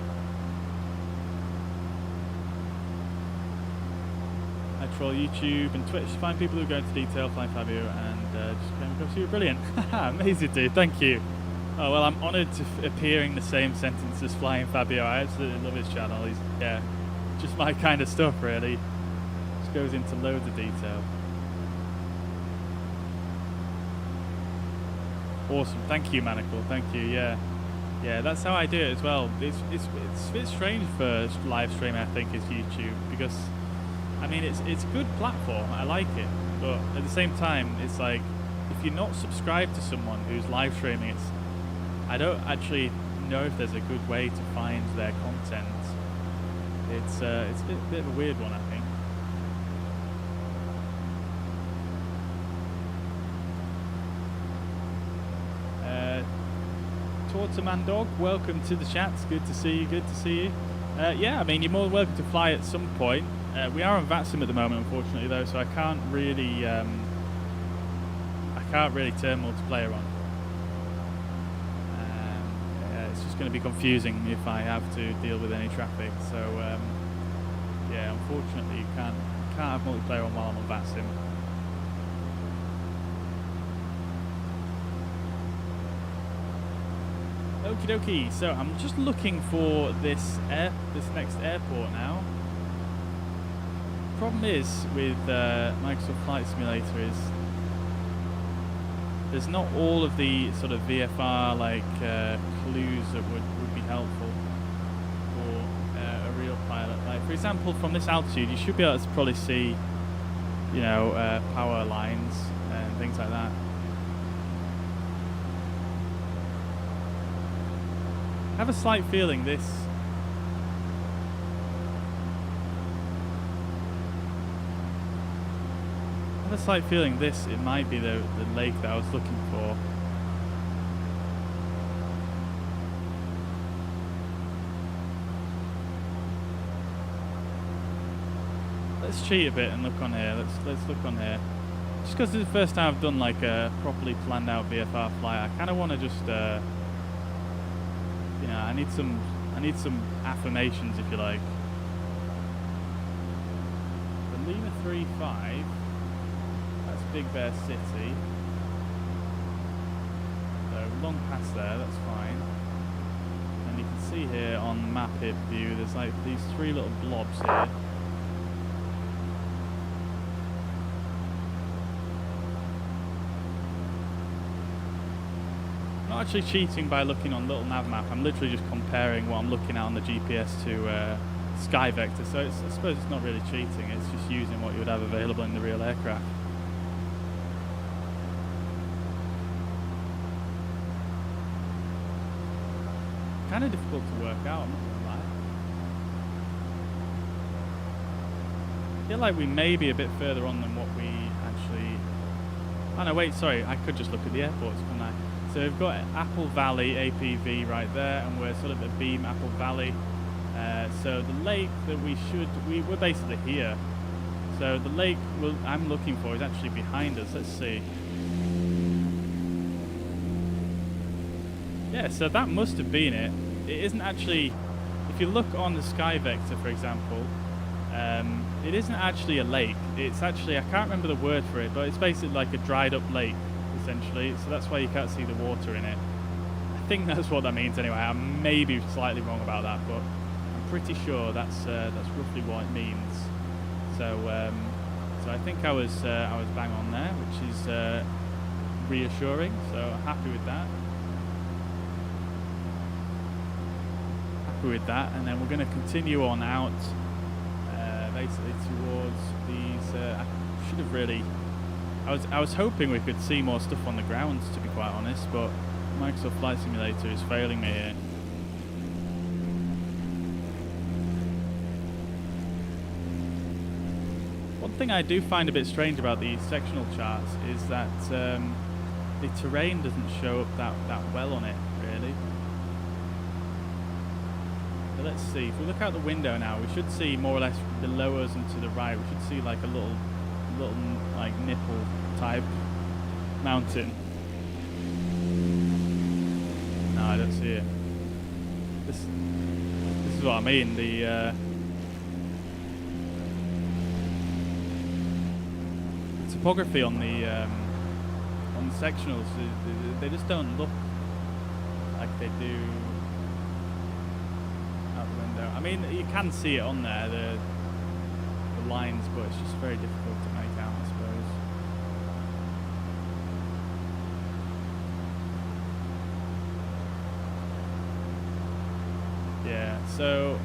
I troll YouTube and Twitch to find people who go into detail, flying Fabio, and just came across you. Brilliant. Amazing, dude, thank you. Oh, well, I'm honoured to appear in the same sentence as Flying Fabio. I absolutely love his channel. He's, yeah, just my kind of stuff, really. Just goes into loads of detail. Awesome, thank you, Manacle. Thank you. Yeah, that's how I do it as well. It's a bit strange for live streaming, I think, is YouTube, because I mean it's a good platform. I like it, but at the same time, it's like if you're not subscribed to someone who's live streaming, I don't actually know if there's a good way to find their content. It's a bit of a weird one, I think. To Mandog, welcome to the chat. It's good to see you. Good to see you. Yeah, I mean, you're more than welcome to fly at some point. We are on VATSIM at the moment, unfortunately, though, so I can't really turn multiplayer on. Yeah, it's just going to be confusing if I have to deal with any traffic. So yeah, unfortunately, you can't have multiplayer on while I'm on VATSIM. Okie dokie, so I'm just looking for this next airport now. Problem is with Microsoft Flight Simulator is there's not all of the sort of VFR like clues that would be helpful for a real pilot. Like for example, from this altitude, you should be able to probably see, you know, power lines and things like that. I have a slight feeling this. I have a slight feeling this, it might be the lake that I was looking for. Let's cheat a bit and look on here. Let's look on here. Just because this is the first time I've done like a properly planned out VFR flight, I kind of want to just, you know, I need some affirmations, if you like. The Lima 35. That's Big Bear City. So long past there, that's fine. And you can see here on map hip view, there's like these three little blobs here. I'm not actually cheating by looking on little nav map. I'm literally just comparing what I'm looking at on the GPS to Sky Vector. So I suppose it's not really cheating. It's just using what you would have available in the real aircraft. Kind of difficult to work out, I'm not gonna lie. I feel like we may be a bit further on than what we actually... Oh no, wait, sorry, I could just look at the airports, couldn't I? So we've got Apple Valley, APV right there, and we're sort of at Beam, Apple Valley. So the lake that we're basically here. So the lake I'm looking for is actually behind us, let's see. Yeah, so that must have been it. It isn't actually, if you look on the Sky Vector, for example, it isn't actually a lake. It's actually, I can't remember the word for it, but it's basically like a dried up lake, essentially. So that's why you can't see the water in it. I think that's what that means anyway. I may be slightly wrong about that, but I'm pretty sure that's roughly what it means. So, so I think I was bang on there, which is reassuring. So I'm happy with that. With that, and then we're going to continue on out basically towards these I should have really I was hoping we could see more stuff on the ground, to be quite honest, but Microsoft Flight Simulator is failing me here. One thing I do find a bit strange about these sectional charts is that the terrain doesn't show up that well on it, really. So let's see, if we look out the window now, we should see more or less below us and to the right, we should see like a little like nipple type mountain. No, I don't see it. This is what I mean, the topography on the sectionals, they just don't look like they do. I mean, you can see it on there, the lines, but it's just very difficult to make out, I suppose. Yeah, so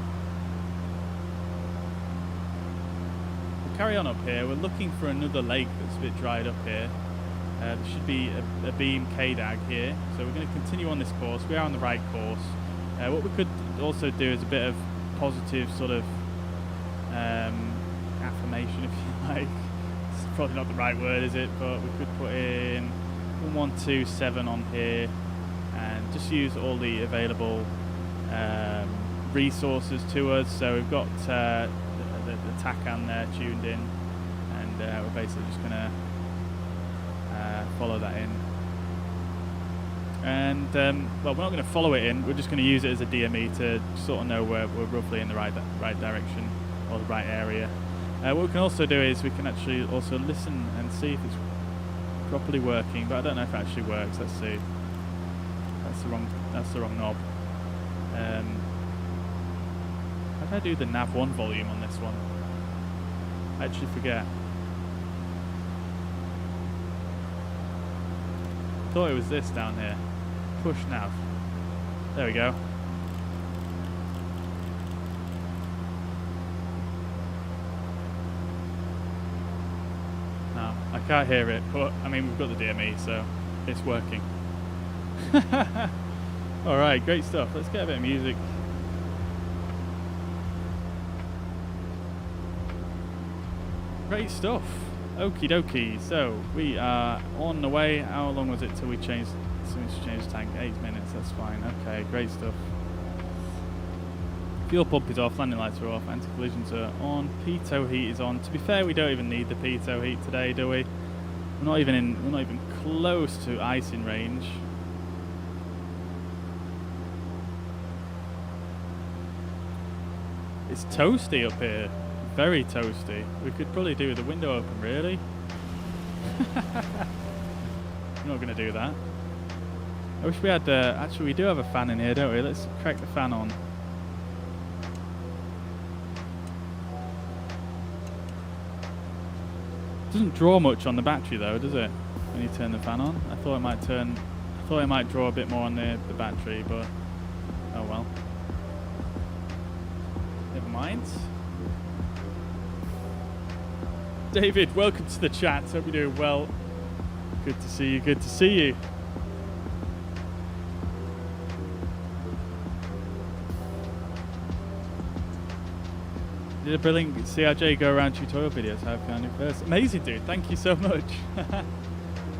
we'll carry on up here. We're looking for another lake that's a bit dried up here. There should be a beam KDAG here, so we're going to continue on this course. We are on the right course. What we could also do is a bit of positive sort of affirmation, if you like. It's probably not the right word, is it? But we could put in 1127 on here and just use all the available resources to us. So we've got the TACAN there tuned in, and we're basically just going to follow that in. And well, we're not going to follow it in, we're just going to use it as a DME to sort of know where we're roughly in the right direction or the right area. What we can also do is we can actually also listen and see if it's properly working, but I don't know if it actually works. Let's see. That's the wrong knob. How do I do the nav 1 volume on this one? I actually forget. Thought it was this down here. Push nav. There we go. No, I can't hear it, but I mean we've got the DME, so it's working. Alright, great stuff. Let's get a bit of music. Great stuff. Okie dokie. So we are on the way. How long was it till we changed the tank? 8 minutes. That's fine. Okay, great stuff. Fuel pump is off. Landing lights are off. Anti-collisions are on. pitot heat is on. To be fair, we don't even need the pitot heat today, do we? We're not even close to icing range. It's toasty up here. Very toasty. We could probably do with the window open, really. I'm not going to do that. I wish we had... actually, we do have a fan in here, don't we? Let's crack the fan on. Doesn't draw much on the battery, though, does it? When you turn the fan on. I thought it might draw a bit more on the battery, but... oh well. Never mind. David, welcome to the chat. Hope you're doing well. Good to see you. Good to see you. Did a brilliant CRJ go around tutorial videos? How can I do first? Amazing, dude. Thank you so much.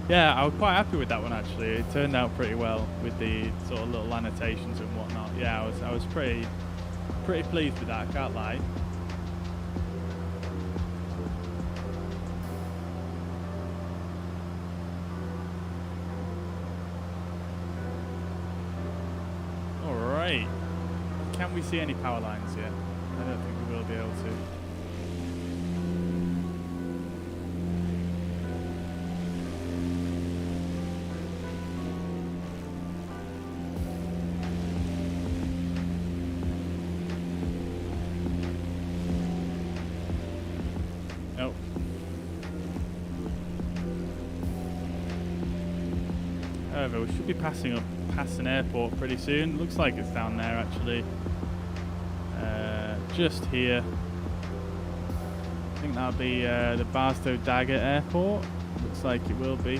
Yeah, I was quite happy with that one actually. It turned out pretty well with the sort of little annotations and whatnot. Yeah, I was pretty pleased with that. I can't lie. Alright. Can we see any power lines yet? I don't think we will be able to. Nope. However, we should be passing up past an airport pretty soon. Looks like it's down there actually. Just here. I think that'll be the Barstow Daggett Airport. Looks like it will be.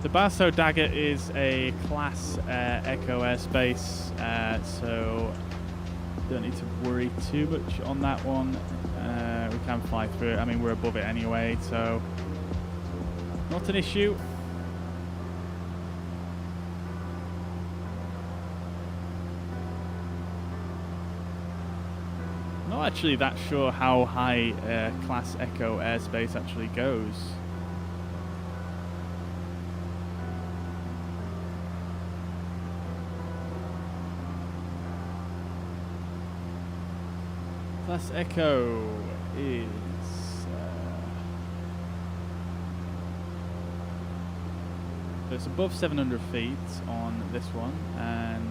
The Barstow Daggett is a Class Echo airspace, so don't need to worry too much on that one. We can fly through it. I mean, we're above it anyway, so not an issue. Not actually that sure how high Class Echo airspace actually goes. Class Echo is so it's above 700 feet on this one, and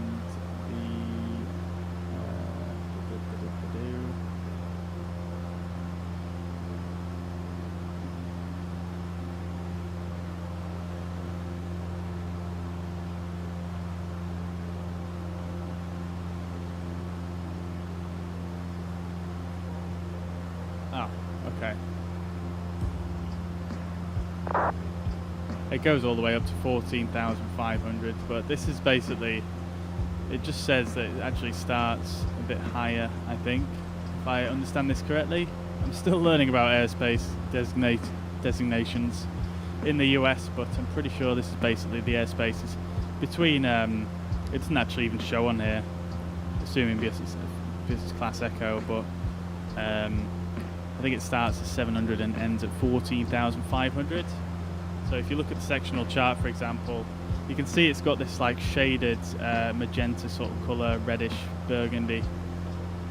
it goes all the way up to 14,500, but this is basically, it just says that it actually starts a bit higher, I think, if I understand this correctly. I'm still learning about airspace designations in the US, but I'm pretty sure this is basically the airspace is between, it doesn't actually even show on here, assuming because it's Class Echo, but I think it starts at 700 and ends at 14,500. So if you look at the sectional chart, for example, you can see it's got this like shaded magenta sort of colour, reddish burgundy,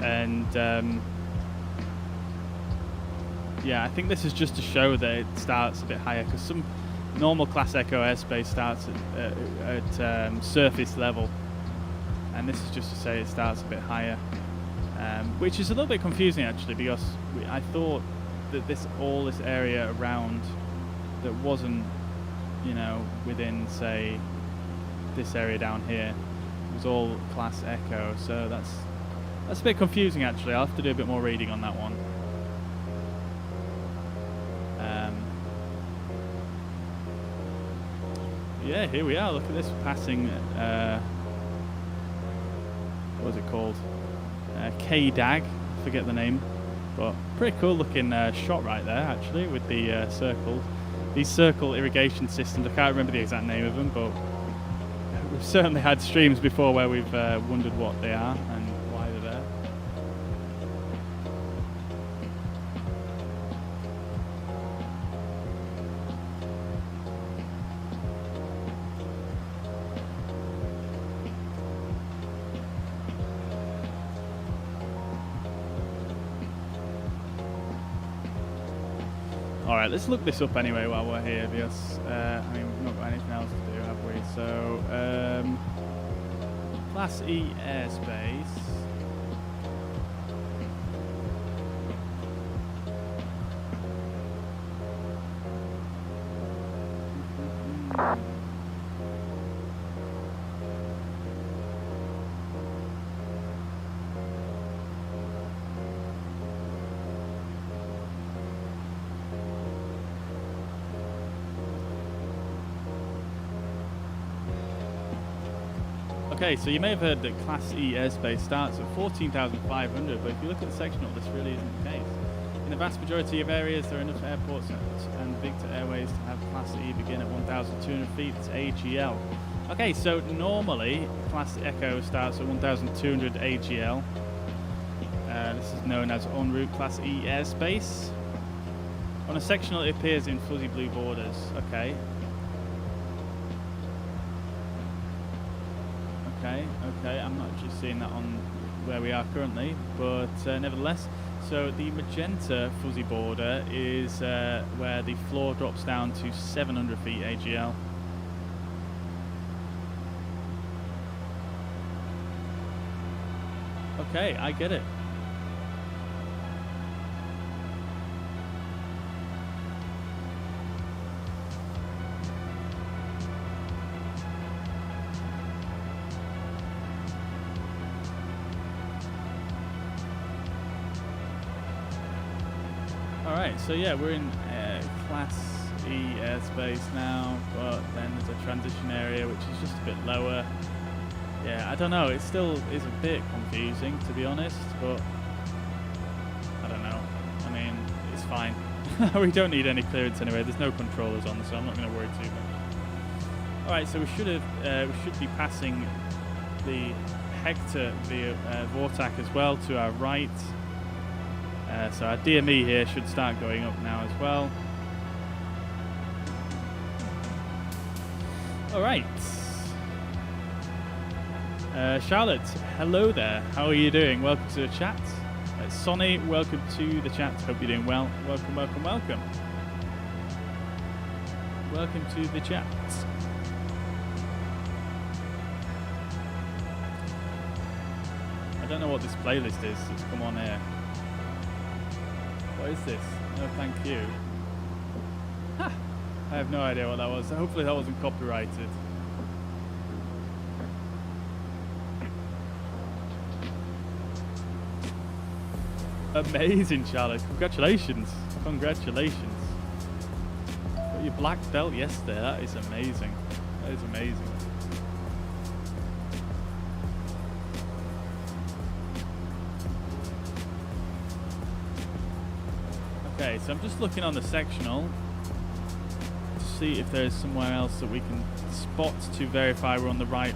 and yeah, I think this is just to show that it starts a bit higher, because normal Class Echo airspace starts at surface level, and this is just to say it starts a bit higher, which is a little bit confusing actually, because I thought that all this area around that wasn't, you know, within, say, this area down here was all Class Echo, so that's a bit confusing actually. I'll have to do a bit more reading on that one. Yeah, here we are. Look at this, passing. What was it called? K-DAG. Forget the name, but pretty cool looking shot right there actually, with the circle. These circle irrigation systems. I can't remember the exact name of them, but we've certainly had streams before where we've wondered what they are and why they're there. Alright, let's look this up anyway while we're here, because I mean, we've not got anything else to do, have we? So, Class E airspace. Okay, so you may have heard that Class E airspace starts at 14,500, but if you look at the sectional, this really isn't the case. In the vast majority of areas, there are enough airports and Victor Airways to have Class E begin at 1,200 feet. It's AGL. Okay, so normally Class Echo starts at 1,200 AGL. This is known as en route Class E airspace. On a sectional, it appears in fuzzy blue borders. Okay. Okay, I'm not actually seeing that on where we are currently, but nevertheless, so the magenta fuzzy border is where the floor drops down to 700 feet AGL. Okay, I get it. Alright, so yeah, we're in Class E airspace now, but then there's a transition area which is just a bit lower. Yeah, I don't know, it still is a bit confusing to be honest, but I don't know. I mean, it's fine. We don't need any clearance anyway, there's no controllers on, so I'm not going to worry too much. Alright, so we should be passing the Hector via Vortex as well to our right. So our DME here should start going up now as well. Alright. Charlotte, hello there. How are you doing? Welcome to the chat. Sonny, welcome to the chat. Hope you're doing well. Welcome, welcome, welcome. Welcome to the chat. I don't know what this playlist is that's come on here. What is this? No, thank you. Ha! I have no idea what that was. Hopefully that wasn't copyrighted. Amazing, Charlotte. Congratulations. Congratulations. Got your black belt yesterday. That is amazing. That is amazing. Okay, so I'm just looking on the sectional to see if there's somewhere else that we can spot to verify we're on the right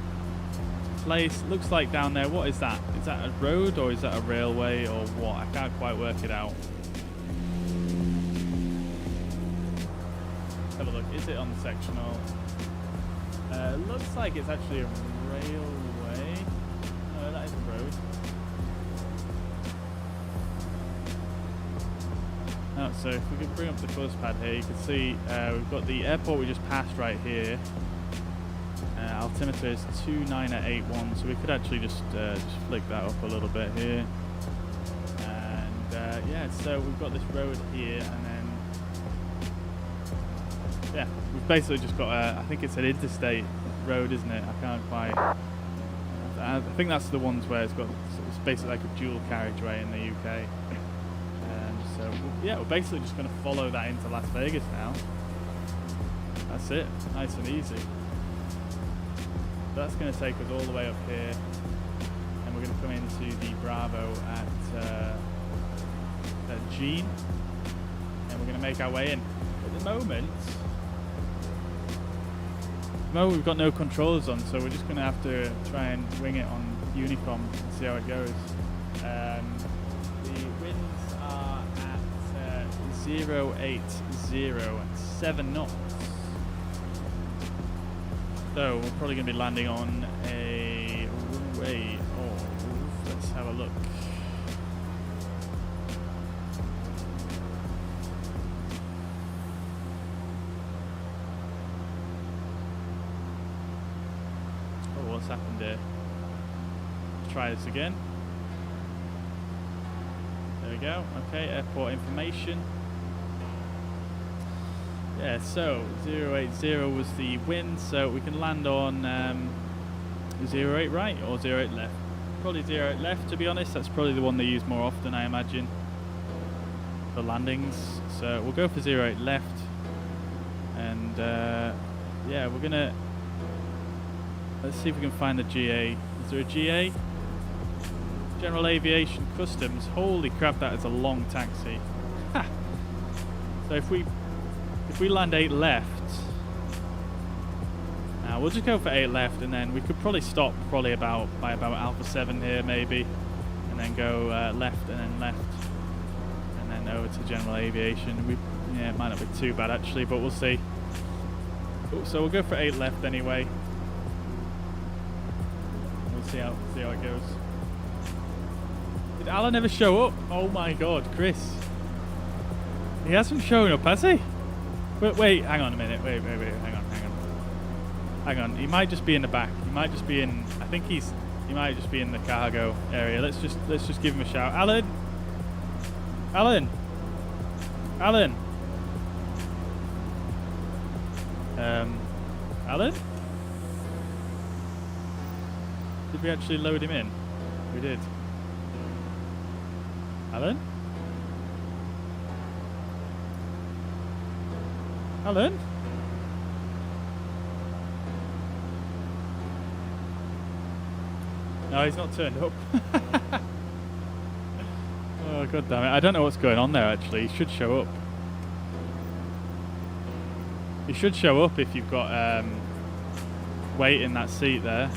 place. Looks like down there, what is that? Is that a road or is that a railway or what? I can't quite work it out. Let's have a look. Is it on the sectional? Looks like it's actually a railway. No, that is a road. Oh, so if we can bring up the bus pad here, you can see we've got the airport we just passed right here. Altimeter is 2981, so we could actually just flick that up a little bit here. And yeah, so we've got this road here, and then yeah, we've basically just got I think it's an interstate road, isn't it? I can't quite. I think that's the ones where it's basically like a dual carriageway in the UK. So yeah, we're basically just going to follow that into Las Vegas now. That's it, nice and easy. That's going to take us all the way up here, and we're going to come into the Bravo at Jean, and we're going to make our way in. At the moment we've got no controllers on, so we're just going to have to try and wing it on Unicom and see how it goes. The winds are at 080 at 7 knots. So we're probably going to be landing on a runway of, let's have a look. Oh, what's happened there? Let's try this again. There we go. Okay, airport information. Yeah, so 080 was the wind, so we can land on 08 right or 08 left. Probably 08 left, to be honest. That's probably the one they use more often, I imagine, for landings. So we'll go for 08 left, and yeah, we're gonna let's see if we can find the GA. Is there a GA? General Aviation Customs. Holy crap, that is a long taxi. Ha! So if we land 8 left, now we'll just go for 8 left, and then we could probably stop by about Alpha 7 here maybe, and then go left and then left, and then over to General Aviation. Yeah, it might not be too bad actually, but we'll see. Ooh, so we'll go for 8 left anyway. We'll see how it goes. Did Alan ever show up? Oh my god, Chris. He hasn't shown up, has he? Wait, hang on a minute. Wait, hang on. He might just be in the back. He might just be in. I think he might just be in the cargo area. Let's just give him a shout. Alan. Alan. Did we actually load him in? We did. Alan? No, he's not turned up. Oh, god damn it. I don't know what's going on there actually. He should show up. He should show up if you've got weight in that seat there.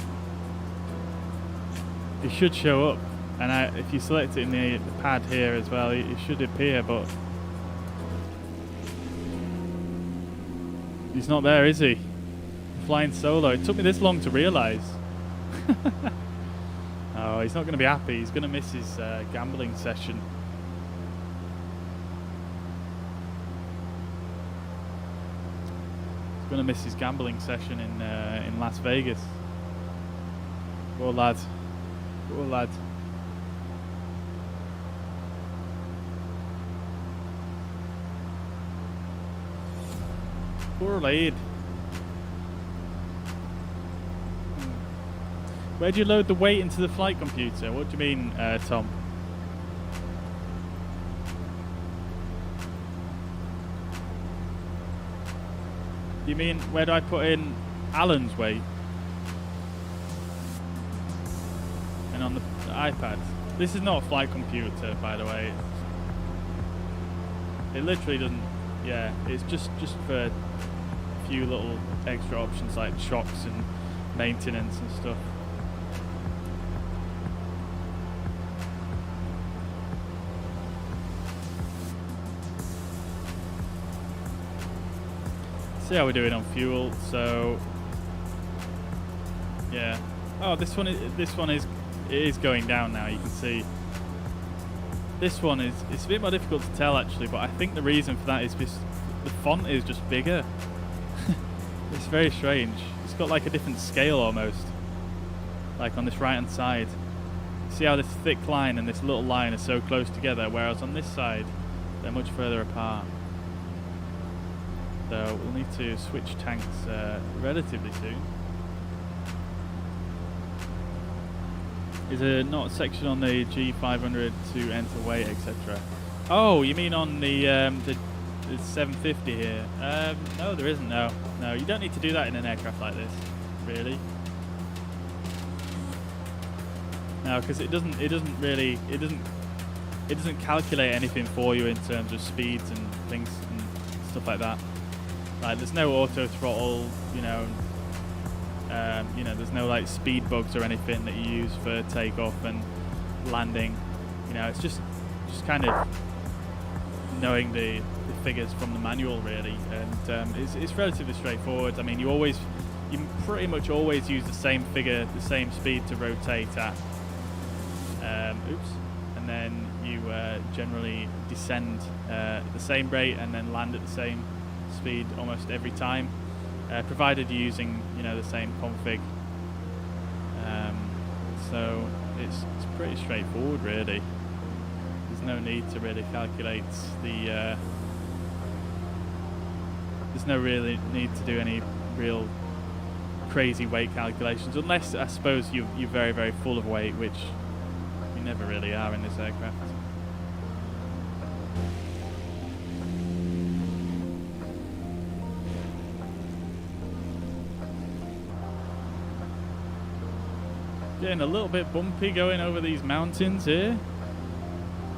He should show up. And if you select it in the pad here as well, it should appear, but he's not there, is he? Flying solo. It took me this long to realise. Oh, he's not going to be happy. He's going to miss his gambling session. He's going to miss his gambling session in Las Vegas. Poor lad. Poor lad. Poor lad. Where do you load the weight into the flight computer? What do you mean, Tom? You mean, where do I put in Alan's weight? And on the iPad? This is not a flight computer, by the way. It literally doesn't... Yeah, it's just for a few little extra options like shocks and maintenance and stuff. See how we're doing on fuel. So yeah. Oh, this one is going down now. You can see This one is, it's a bit more difficult to tell actually, but I think the reason for that is because the font is just bigger. It's very strange. It's got like a different scale almost, like on this right hand side. See how this thick line and this little line are so close together, whereas on this side they're much further apart. So we'll need to switch tanks relatively soon. Is there not a section on the G500 to enter weight, etc.? Oh, you mean on the 750 here? No, there isn't. No, you don't need to do that in an aircraft like this, really. No, because it doesn't calculate anything for you in terms of speeds and things and stuff like that. Like, there's no auto throttle, you know, there's no like speed bugs or anything that you use for takeoff and landing. You know, it's just kind of knowing the figures from the manual, really, and it's relatively straightforward. I mean, you pretty much always use the same figure, the same speed to rotate at. And then you generally descend at the same rate and then land at the same speed almost every time, provided you're using, you know, the same config. So it's pretty straightforward, really. There's no need to really calculate the. There's no really need to do any real crazy weight calculations, unless I suppose you're very, very full of weight, which you never really are in this aircraft. Getting a little bit bumpy going over these mountains here.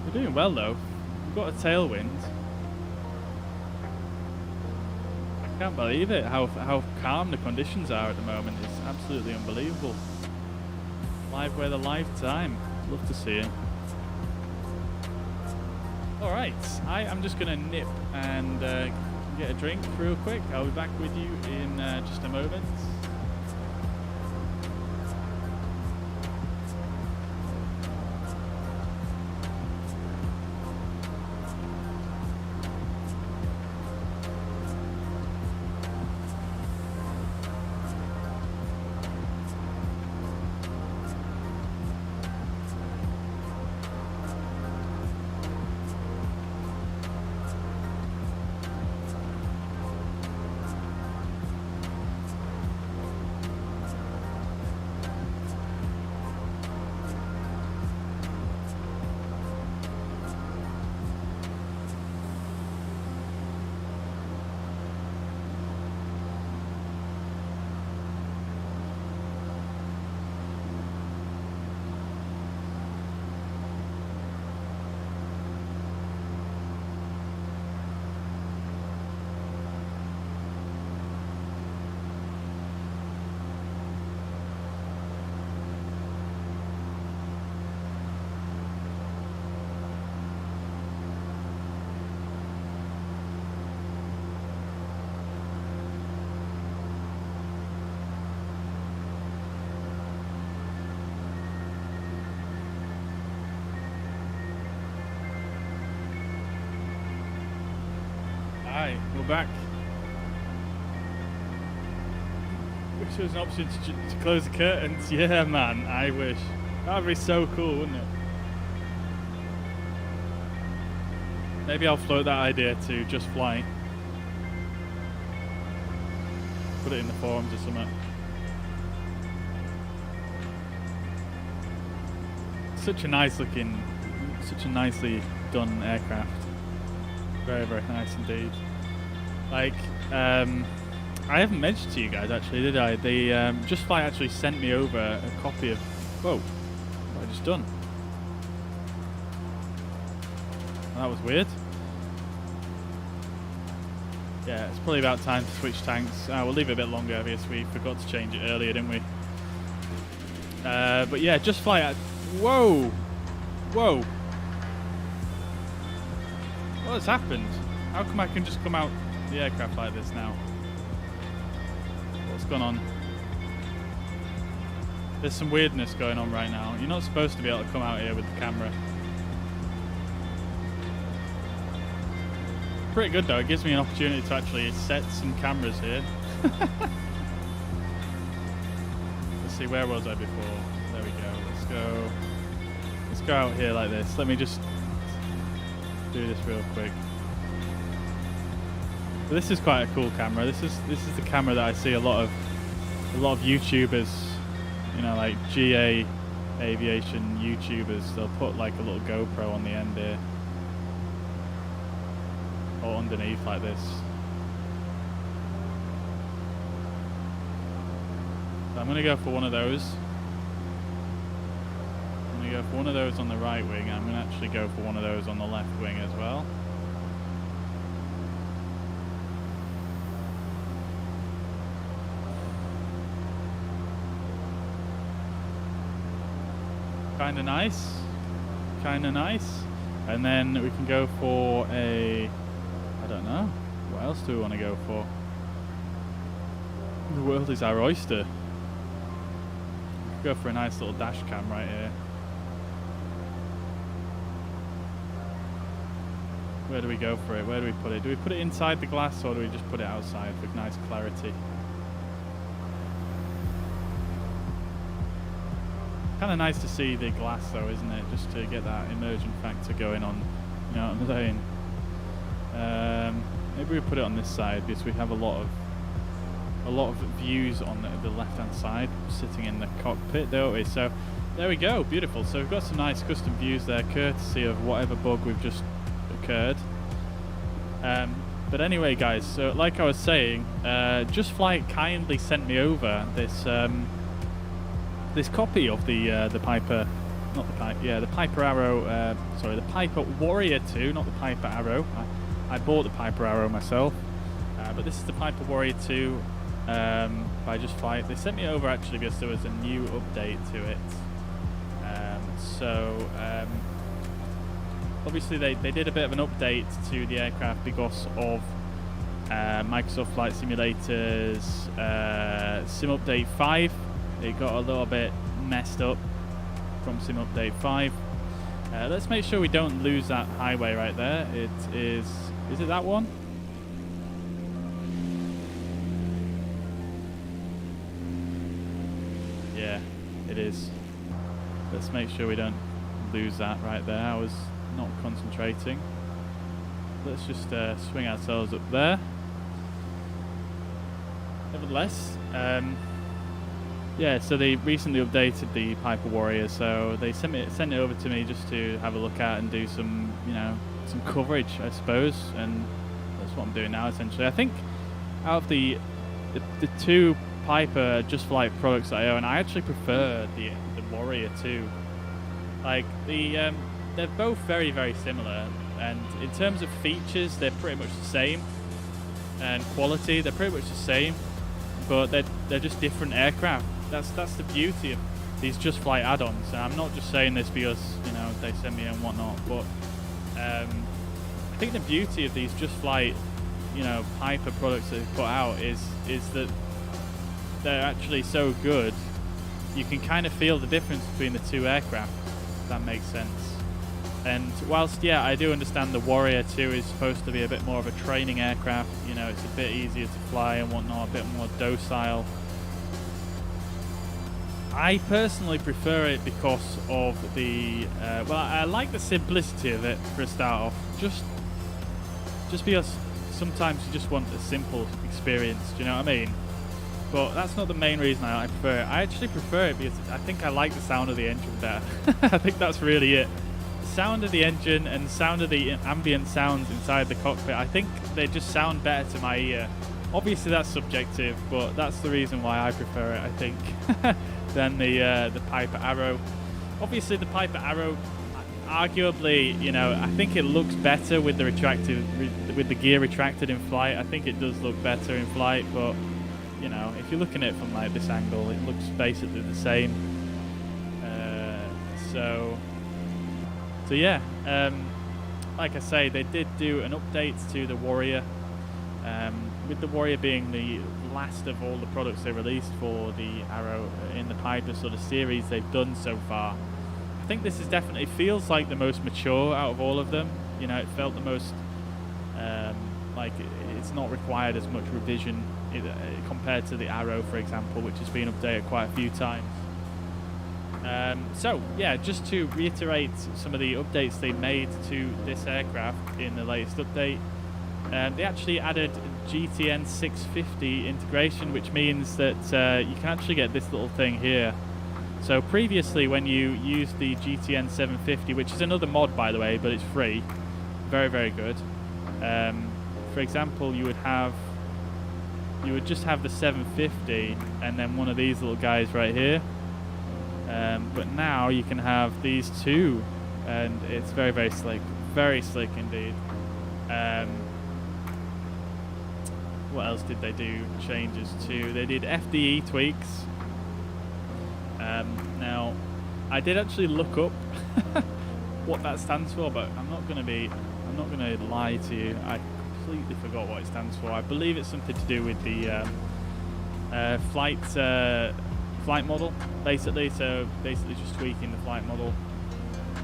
We're doing well though. We've got a tailwind. I can't believe it, how calm the conditions are at the moment. It's absolutely unbelievable. Live weather, live time. Love to see it. Alright, I am just going to nip and get a drink real quick. I'll be back with you in just a moment. Hi, we're back. Wish there was an option to close the curtains. Yeah, man, I wish. That would be so cool, wouldn't it? Maybe I'll float that idea to Just Fly. Put it in the forums or something. Such a nice looking, such a nicely done aircraft. Very, very nice indeed. Like, I haven't mentioned to you guys actually, did I? The Just Fly actually sent me over a copy of. Whoa, what have I just done? Well, that was weird. Yeah, it's probably about time to switch tanks. We'll leave it a bit longer. I guess we forgot to change it earlier, didn't we? But yeah, Just Fly. Whoa, whoa. What has happened? How come I can just come out the aircraft like this now? What's gone on? There's some weirdness going on right now. You're not supposed to be able to come out here with the camera. pretty good though. It gives me an opportunity to actually set some cameras here. Let's see, where was I before? There we go. Let's go out here like this. Let me just do this real quick. So this is quite a cool camera. This is the camera that I see a lot of YouTubers, you know, like GA aviation YouTubers. They'll put like a little GoPro on the end here, or underneath like this. So I'm gonna go for one of those. I'm gonna go for one of those on the right wing. I'm gonna actually go for one of those on the left wing as well. Kinda nice. And then we can go for a, I don't know, what else do we want to go for? The world is our oyster. Go for a nice little dash cam right here. Where do we go for it? Where do we put it? Do we put it inside the glass, or do we just put it outside for nice clarity? Kind of nice to see the glass though, isn't it? Just to get that immersion factor going on, you know what I'm saying? Maybe we put it on this side because we have a lot of views on the left-hand side, sitting in the cockpit, don't we? So there we go, beautiful. So we've got some nice custom views there, courtesy of whatever bug we've just occurred. But anyway, guys, so like I was saying, Just Flight kindly sent me over this copy of the Piper, not the Piper, yeah, the Piper Arrow, sorry, the Piper Warrior 2, not the Piper Arrow. I bought the Piper Arrow myself, but this is the Piper Warrior 2 by Just Flight. They sent me over actually because there was a new update to it. Obviously they did a bit of an update to the aircraft because of Microsoft Flight Simulator's Sim Update 5. It got a little bit messed up from Sim Update 5. Let's make sure we don't lose that highway right there. It is it that one? Yeah, it is. Let's make sure we don't lose that right there. I was not concentrating. Let's just swing ourselves up there. Nevertheless, yeah, so they recently updated the Piper Warrior, so they sent it over to me just to have a look at and do some, you know, some coverage, I suppose, and that's what I'm doing now essentially. I think out of the two Piper Just Flight products that I own, I actually prefer the Warrior 2. Like they're both very, very similar, and in terms of features, they're pretty much the same, and quality, they're pretty much the same, but they're just different aircraft. That's the beauty of these Just Flight add-ons, and I'm not just saying this because, you know, they send me and whatnot, but I think the beauty of these Just Flight, you know, Piper products that they put out is that they're actually so good, you can kind of feel the difference between the two aircraft, if that makes sense. And whilst, yeah, I do understand the Warrior 2 is supposed to be a bit more of a training aircraft, you know, it's a bit easier to fly and whatnot, a bit more docile. I personally prefer it because of the, well, I like the simplicity of it for a start off, just because sometimes you just want a simple experience, do you know what I mean? But that's not the main reason I prefer it. I actually prefer it because I think I like the sound of the engine better. I think that's really it. Sound of the engine and sound of the ambient sounds inside the cockpit, I think they just sound better to my ear. Obviously that's subjective, but that's the reason why I prefer it, I think, than the Piper Arrow. Obviously the Piper Arrow, arguably, you know, I think it looks better with the gear retracted in flight. I think it does look better in flight, but you know, if you're looking at it from like this angle, it looks basically the same. So yeah, like I say, they did do an update to the Warrior, with the Warrior being the last of all the products they released for the Arrow in the Piper sort of series they've done so far. I think this is definitely feels like the most mature out of all of them. You know, it felt the most Like it's not required as much revision compared to the Arrow, for example, which has been updated quite a few times. So yeah, just to reiterate some of the updates they made to this aircraft in the latest update, they actually added GTN 650 integration, which means that you can actually get this little thing here. So previously, when you used the GTN 750, which is another mod by the way, but it's free, very, very good. For example, you would just have the 750 and then one of these little guys right here. But now you can have these two, and it's very, very slick indeed. What else did they do changes to? They did Fde Tweaks. Now, I did actually look up what that stands for, but I'm not going to lie to you. I completely forgot what it stands for. I believe it's something to do with the flight model, basically. So basically just tweaking the flight model.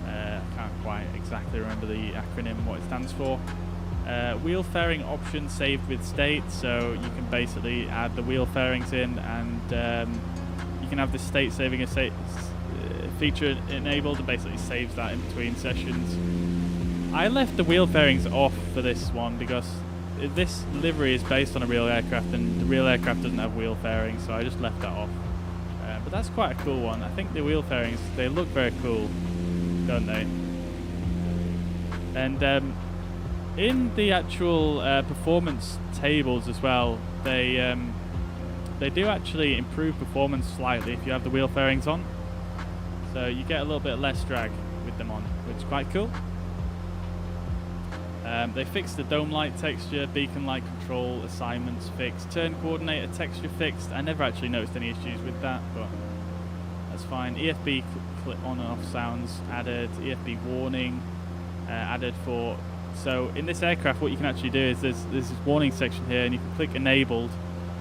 I can't quite exactly remember the acronym, what it stands for. Wheel fairing option saved with state, so you can basically add the wheel fairings in, and you can have the state saving feature enabled, and basically saves that in between sessions. I left the wheel fairings off for this one because this livery is based on a real aircraft, and the real aircraft doesn't have wheel fairings, so I just left that off. But that's quite a cool one. I think the wheel fairings, they look very cool, don't they? And in the actual performance tables as well, they do actually improve performance slightly if you have the wheel fairings on. So you get a little bit less drag with them on, which is quite cool. They fixed the dome light texture, beacon light control assignments fixed, turn coordinator texture fixed. I never actually noticed any issues with that, but that's fine. EFB clip on and off sounds added, Efb warning added for. So in this aircraft, what you can actually do is there's this warning section here, and you can click enabled,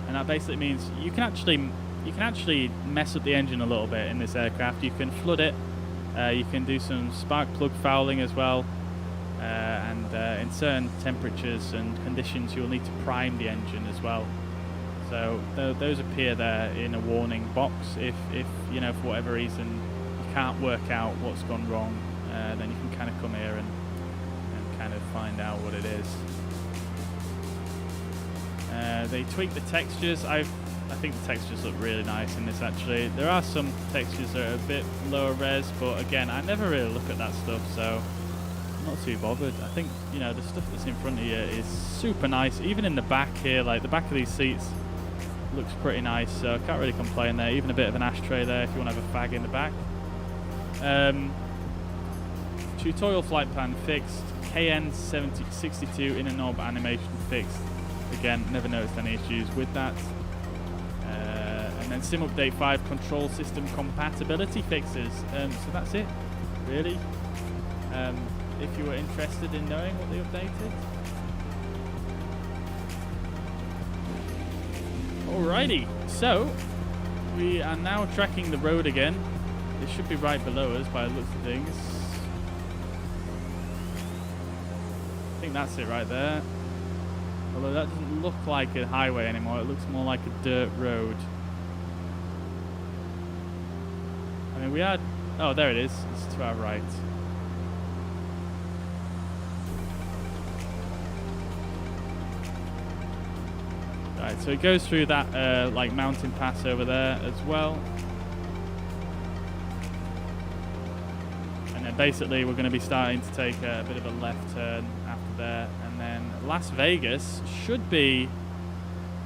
and that basically means you can actually mess up the engine a little bit in this aircraft. You can flood it, you can do some spark plug fouling as well, and in certain temperatures and conditions you'll need to prime the engine as well. So those appear there in a warning box. If you know, for whatever reason you can't work out what's gone wrong, then you can kind of come here and kind of find out what it is. They tweak the textures. I think the textures look really nice in this actually. There are some textures that are a bit lower res, but again, I never really look at that stuff, so I'm not too bothered. I think, you know, the stuff that's in front of you is super nice. Even in the back here, like the back of these seats looks pretty nice, so I can't really complain there. Even a bit of an ashtray there if you want to have a fag in the back. Tutorial flight plan fixed. KN62 inner knob animation fixed. Again, never noticed any issues with that. And then Sim Update 5 control system compatibility fixes. So that's it, really. If you were interested in knowing what they updated. Alrighty, so we are now tracking the road again. It should be right below us by the looks of things. I think that's it right there. Although that doesn't look like a highway anymore, it looks more like a dirt road. I mean, we had... oh, there it is. It's to our right. Right, so it goes through that like mountain pass over there as well. And then basically we're going to be starting to take a bit of a left turn after there. And then Las Vegas should be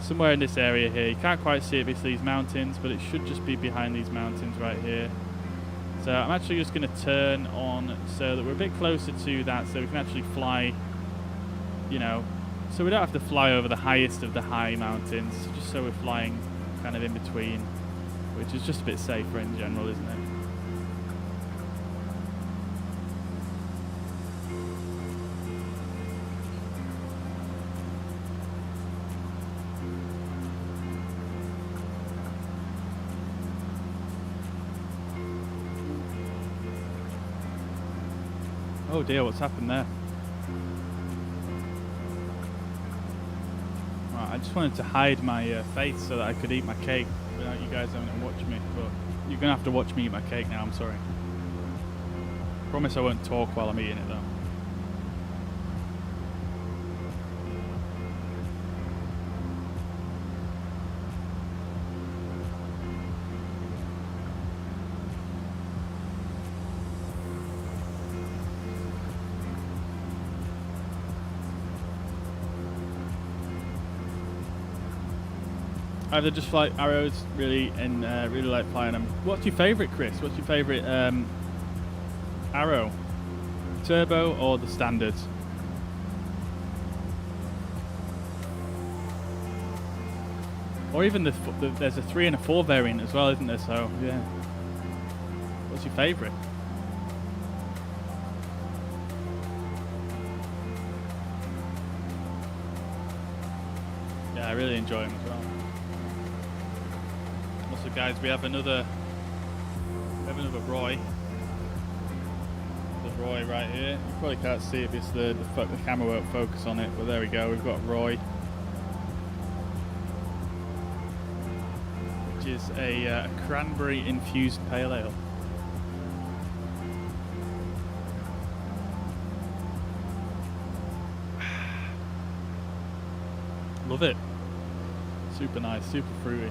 somewhere in this area here. You can't quite see it because these mountains, but it should just be behind these mountains right here. So I'm actually just going to turn on so that we're a bit closer to that, so we can actually fly, you know, so we don't have to fly over the highest of the high mountains, just so we're flying kind of in between, which is just a bit safer in general, isn't it? Oh dear, what's happened there? just wanted to hide my face so that I could eat my cake without you guys having to watch me. But you're gonna have to watch me eat my cake now. I'm sorry. Promise I won't talk while I'm eating it though. Either just fly arrows really and really like flying them. What's your favourite, Chris? What's your favourite arrow? Turbo or the standard? Or even there's a 3 and a 4 variant as well, isn't there? So yeah. What's your favourite? Yeah, I really enjoy them as well. Also, guys, we have another Roy. The Roy right here. You probably can't see it because the camera won't focus on it, but there we go. We've got Roy, which is a cranberry infused pale ale. Love it. Super nice, super fruity.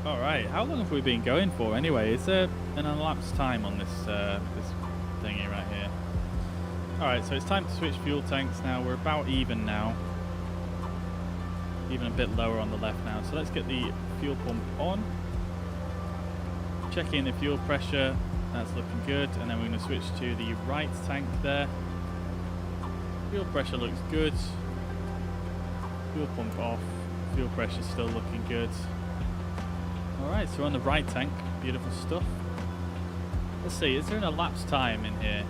All right, how long have we been going for anyway? Is there an elapsed time on this this thingy right here? All right, so it's time to switch fuel tanks now. We're about even now, even a bit lower on the left now. So let's get the fuel pump on. Check in the fuel pressure. That's looking good, and then we're going to switch to the right tank there. Fuel pressure looks good. Fuel pump off. Fuel pressure still looking good. Alright, so we're on the right tank. Beautiful stuff. Let's see, is there an elapsed time in here?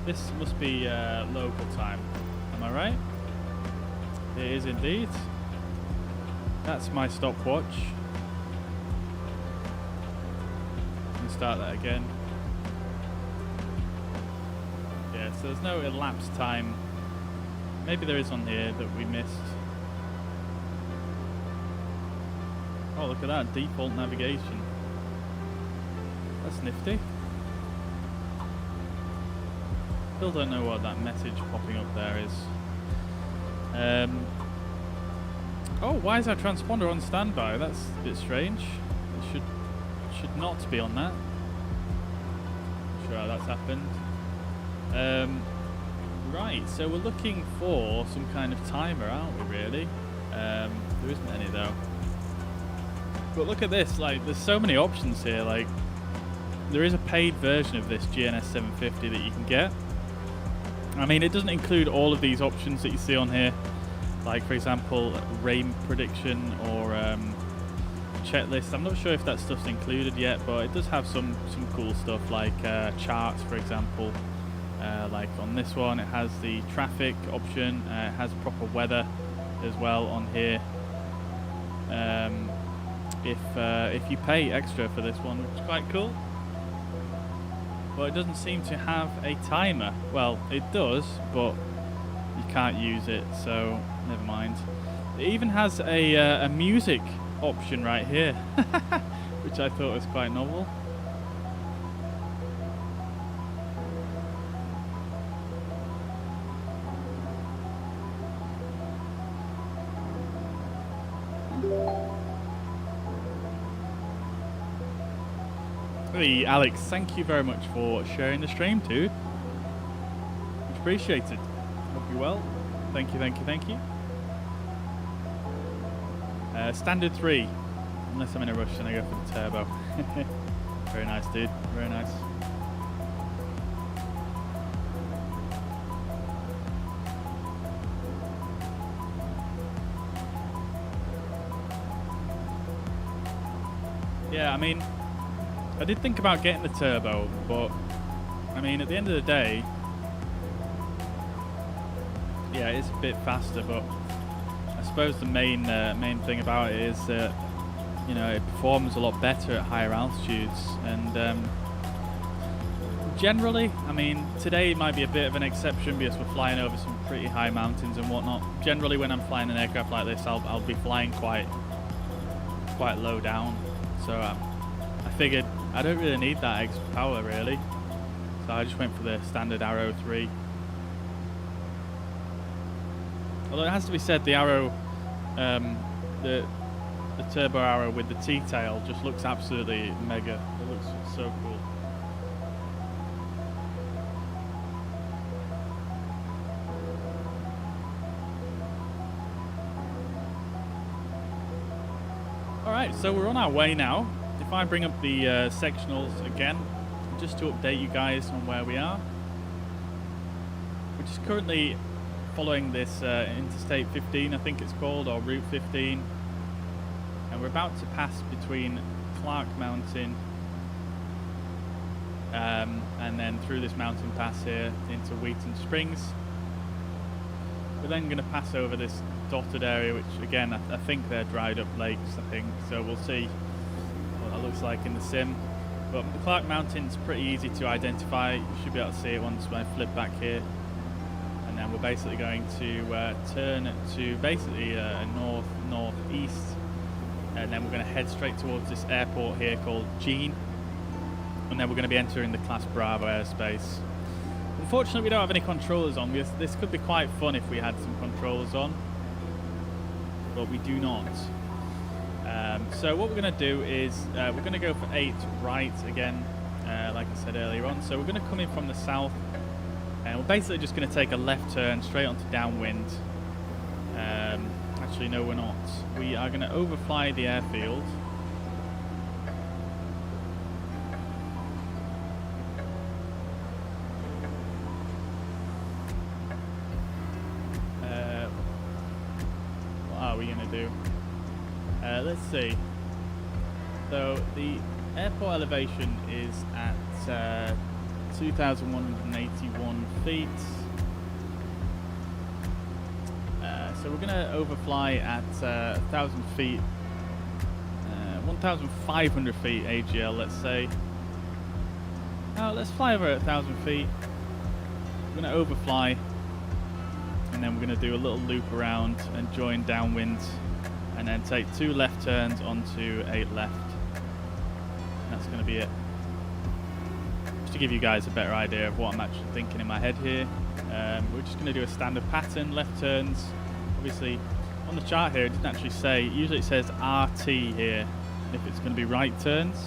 This must be local time. Am I right? It is indeed. That's my stopwatch. Start that again. Yeah, so there's no elapsed time. Maybe there is on here that we missed. Oh, look at that, default navigation. That's nifty. Still don't know what that message popping up there is. Oh, why is our transponder on standby? That's a bit strange. It should not be on that. Not sure how that's happened. Right, so we're looking for some kind of timer, aren't we, really? There isn't any though. But look at this, like, there's so many options here. Like, there is a paid version of this GNS 750 that you can get. I mean, it doesn't include all of these options that you see on here, like, for example, rain prediction or checklist. I'm not sure if that stuff's included yet, but it does have some cool stuff, like charts, for example. Like on this one, it has the traffic option. It has proper weather as well on here. If you pay extra for this one, which is quite cool. But it doesn't seem to have a timer. Well, it does, but you can't use it, so never mind. It even has a music option right here, which I thought was quite novel. Hey Alex, thank you very much for sharing the stream too. Much appreciated. Hope you're well. Thank you, thank you, thank you. Standard 3. Unless I'm in a rush, then I go for the turbo. Very nice, dude. Very nice. Yeah, I mean, I did think about getting the turbo, but I mean, at the end of the day, yeah, it's a bit faster. But I suppose the main thing about it is that, you know, it performs a lot better at higher altitudes, and generally, I mean, today might be a bit of an exception because we're flying over some pretty high mountains and whatnot. Generally, when I'm flying an aircraft like this, I'll be flying quite low down. So I figured I don't really need that extra power really. So I just went for the standard Arrow 3. Although it has to be said, the Arrow, the turbo Arrow with the T-tail just looks absolutely mega. It looks so cool. Alright, so we're on our way now. If I bring up the sectionals again, just to update you guys on where we are. We're just currently following this Interstate 15, I think it's called, or Route 15. And we're about to pass between Clark Mountain and then through this mountain pass here into Wheaton Springs. We're then going to pass over this dotted area, which again I think they're dried up lakes, I think, so we'll see what that looks like in the sim. But the Clark Mountain's pretty easy to identify. You should be able to see it once when I flip back here. And then we're basically going to turn to basically a northeast, and then we're going to head straight towards this airport here called Jean, and then we're going to be entering the Class Bravo airspace. Unfortunately, we don't have any controllers on. This could be quite fun if we had some controllers on, but we do not. So what we're going to do is we're going to go for 8 right again, like I said earlier on. So we're going to come in from the south, and we're basically just going to take a left turn straight onto downwind. Actually, no, we're not. We are going to overfly the airfield. What are we going to do? Let's see. So the airport elevation is at 2,181 feet. So we're going to overfly at 1,000 feet, 1,500 feet AGL, let's say. Now let's fly over at 1,000 feet. We're going to overfly, and then we're going to do a little loop around and join downwind, and then take 2 left turns onto 8 left. That's going to be it. Just to give you guys a better idea of what I'm actually thinking in my head here. We're just going to do a standard pattern, left turns. Obviously, on the chart here, it didn't actually say, usually it says RT here, if it's going to be right turns.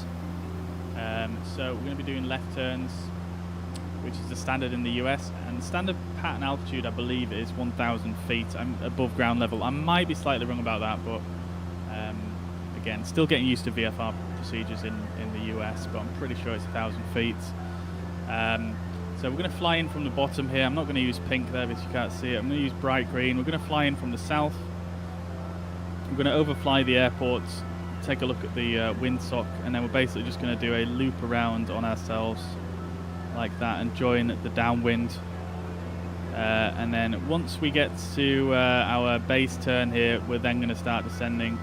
So we're going to be doing left turns, which is the standard in the US, and the standard pattern altitude, I believe, is 1,000 feet. I'm above ground level. I might be slightly wrong about that, but again, still getting used to VFR procedures in the US, but I'm pretty sure it's 1,000 feet. So we're going to fly in from the bottom here. I'm not going to use pink there because you can't see it. I'm going to use bright green. We're going to fly in from the south. We're going to overfly the airport, take a look at the windsock, and then we're basically just going to do a loop around on ourselves like that and join the downwind. And then once we get to our base turn here, we're then going to start descending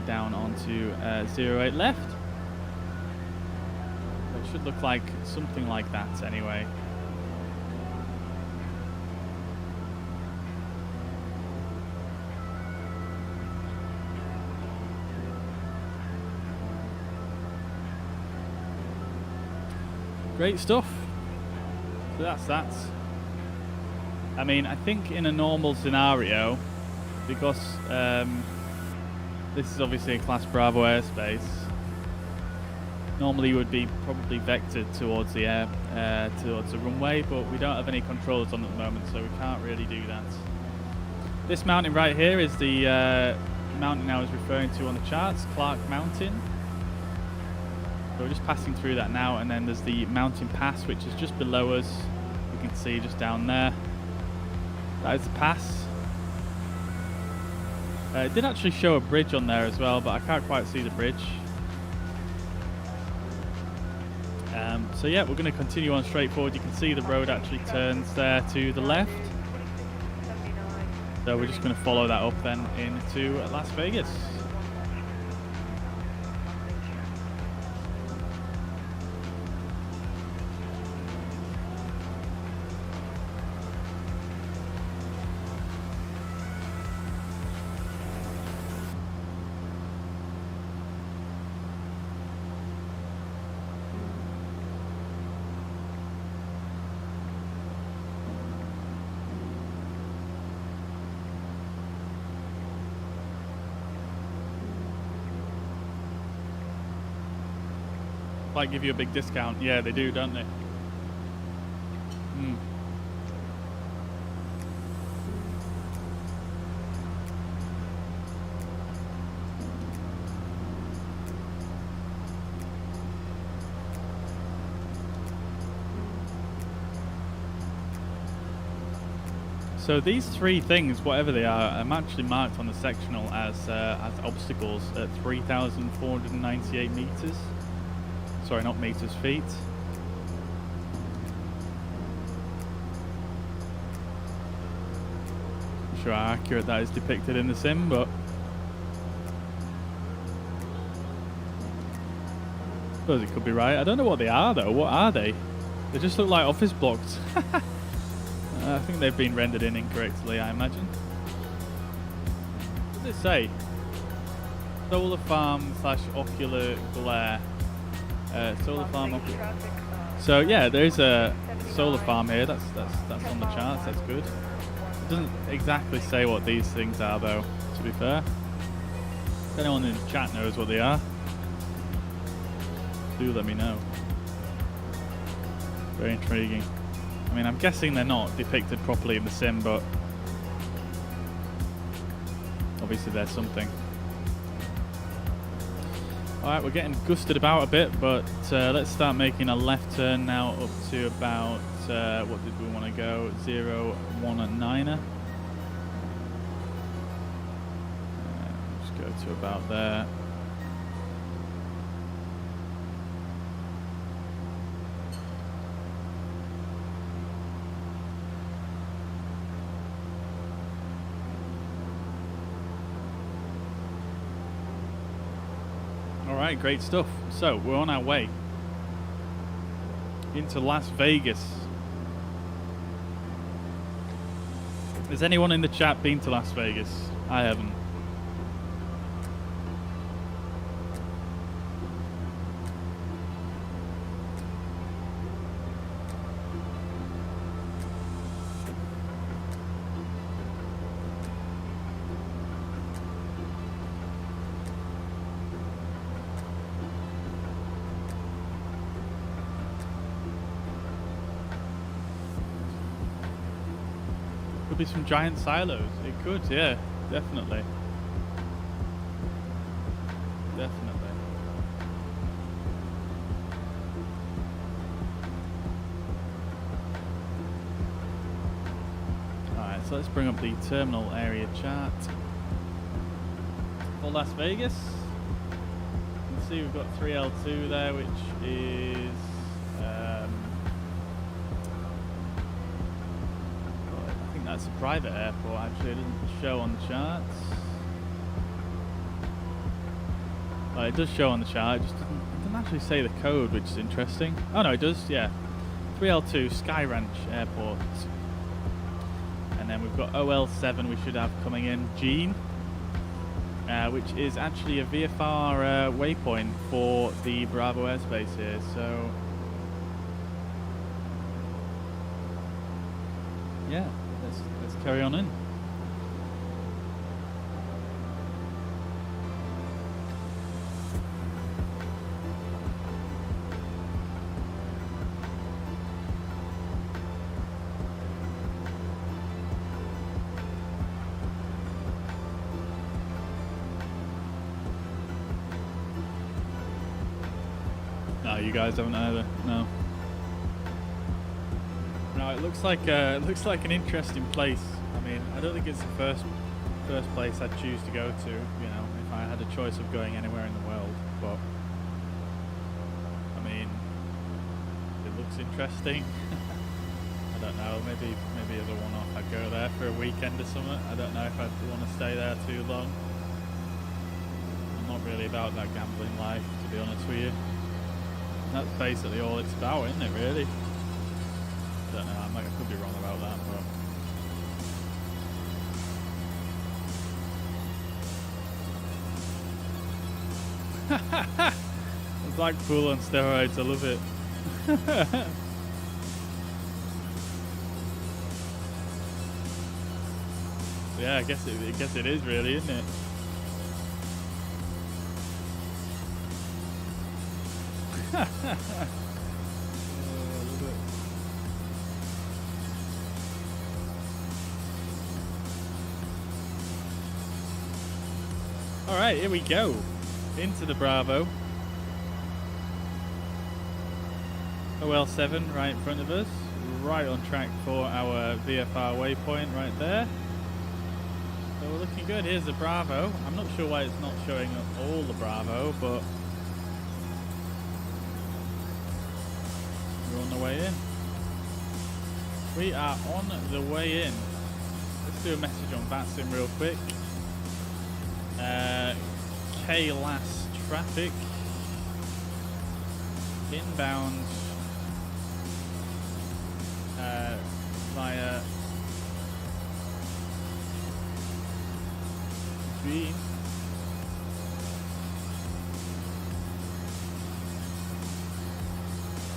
down onto 08 left. It should look like something like that anyway. Great stuff. So that's that. I mean, I think in a normal scenario, because this is obviously a Class Bravo airspace, normally you would be probably vectored towards the air, towards the runway, but we don't have any controls on at the moment, so we can't really do that. This mountain right here is the mountain I was referring to on the charts, Clark Mountain. So we're just passing through that now, and then there's the mountain pass, which is just below us. You can see just down there. That is the pass. It did actually show a bridge on there as well, but I can't quite see the bridge. So yeah, we're going to continue on straight forward. You can see the road actually turns there to the left. So we're just going to follow that up then into Las Vegas. Like give you a big discount. Yeah, they do, don't they? So these three things, whatever they are, I'm actually marked on the sectional as obstacles at 3,498 meters. Sorry, not meters, feet. Not sure how accurate that is depicted in the sim, but I suppose it could be right. I don't know what they are though. What are they? They just look like office blocks. I think they've been rendered in incorrectly, I imagine. What does it say? Solar farm / ocular glare. Solar farm. So yeah, there is a solar farm here. That's on the charts. That's good. It doesn't exactly say what these things are, though. To be fair, if anyone in the chat knows what they are, do let me know. Very intriguing. I mean, I'm guessing they're not depicted properly in the sim, but obviously there's something. Alright, we're getting gusted about a bit, but let's start making a left turn now up to about, what did we want to go? 019er. Just go to about there. Alright, great stuff. So, we're on our way into Las Vegas. Has anyone in the chat been to Las Vegas? I haven't. Could be some giant silos. It could, yeah, definitely. Definitely. Alright, so let's bring up the terminal area chart for Las Vegas. You can see we've got 3L2 there, which is that's a private airport, actually. It doesn't show on the charts. Well, it does show on the chart, it just doesn't actually say the code, which is interesting. Oh no, it does, yeah. 3L2 Sky Ranch Airport. And then we've got OL7 we should have coming in, Gene, which is actually a VFR waypoint for the Bravo airspace here, so yeah. Let's carry on in. No, you guys haven't either. No. No, it looks like an interesting place. I mean, I don't think it's the first place I'd choose to go to, you know, if I had a choice of going anywhere in the world. But I mean, it looks interesting. I don't know. Maybe as a one-off, I'd go there for a weekend or something. I don't know if I'd want to stay there too long. I'm not really about that gambling life, to be honest with you. That's basically all it's about, isn't it? Really. I don't know, I could be wrong about that, but Blackpool on steroids, I love it. Yeah, I guess it is really, isn't it? Alright, here we go. Into the Bravo. OL7 right in front of us. Right on track for our VFR waypoint right there. So we're looking good. Here's the Bravo. I'm not sure why it's not showing up all the Bravo, but we're on the way in. We are on the way in. Let's do a message on VATSIM real quick. K-last traffic. Inbound via G.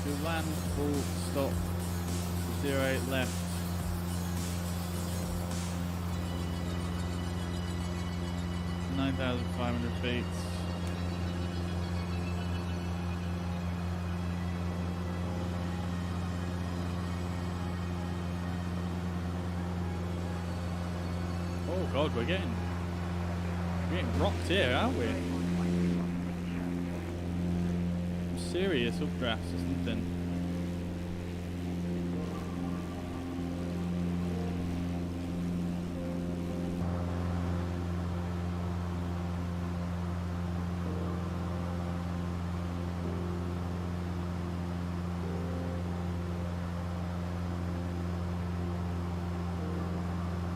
To land, full stop, 08 left. $9,500 feet. Oh God, we're getting rocked here, aren't we? Serious updrafts or something.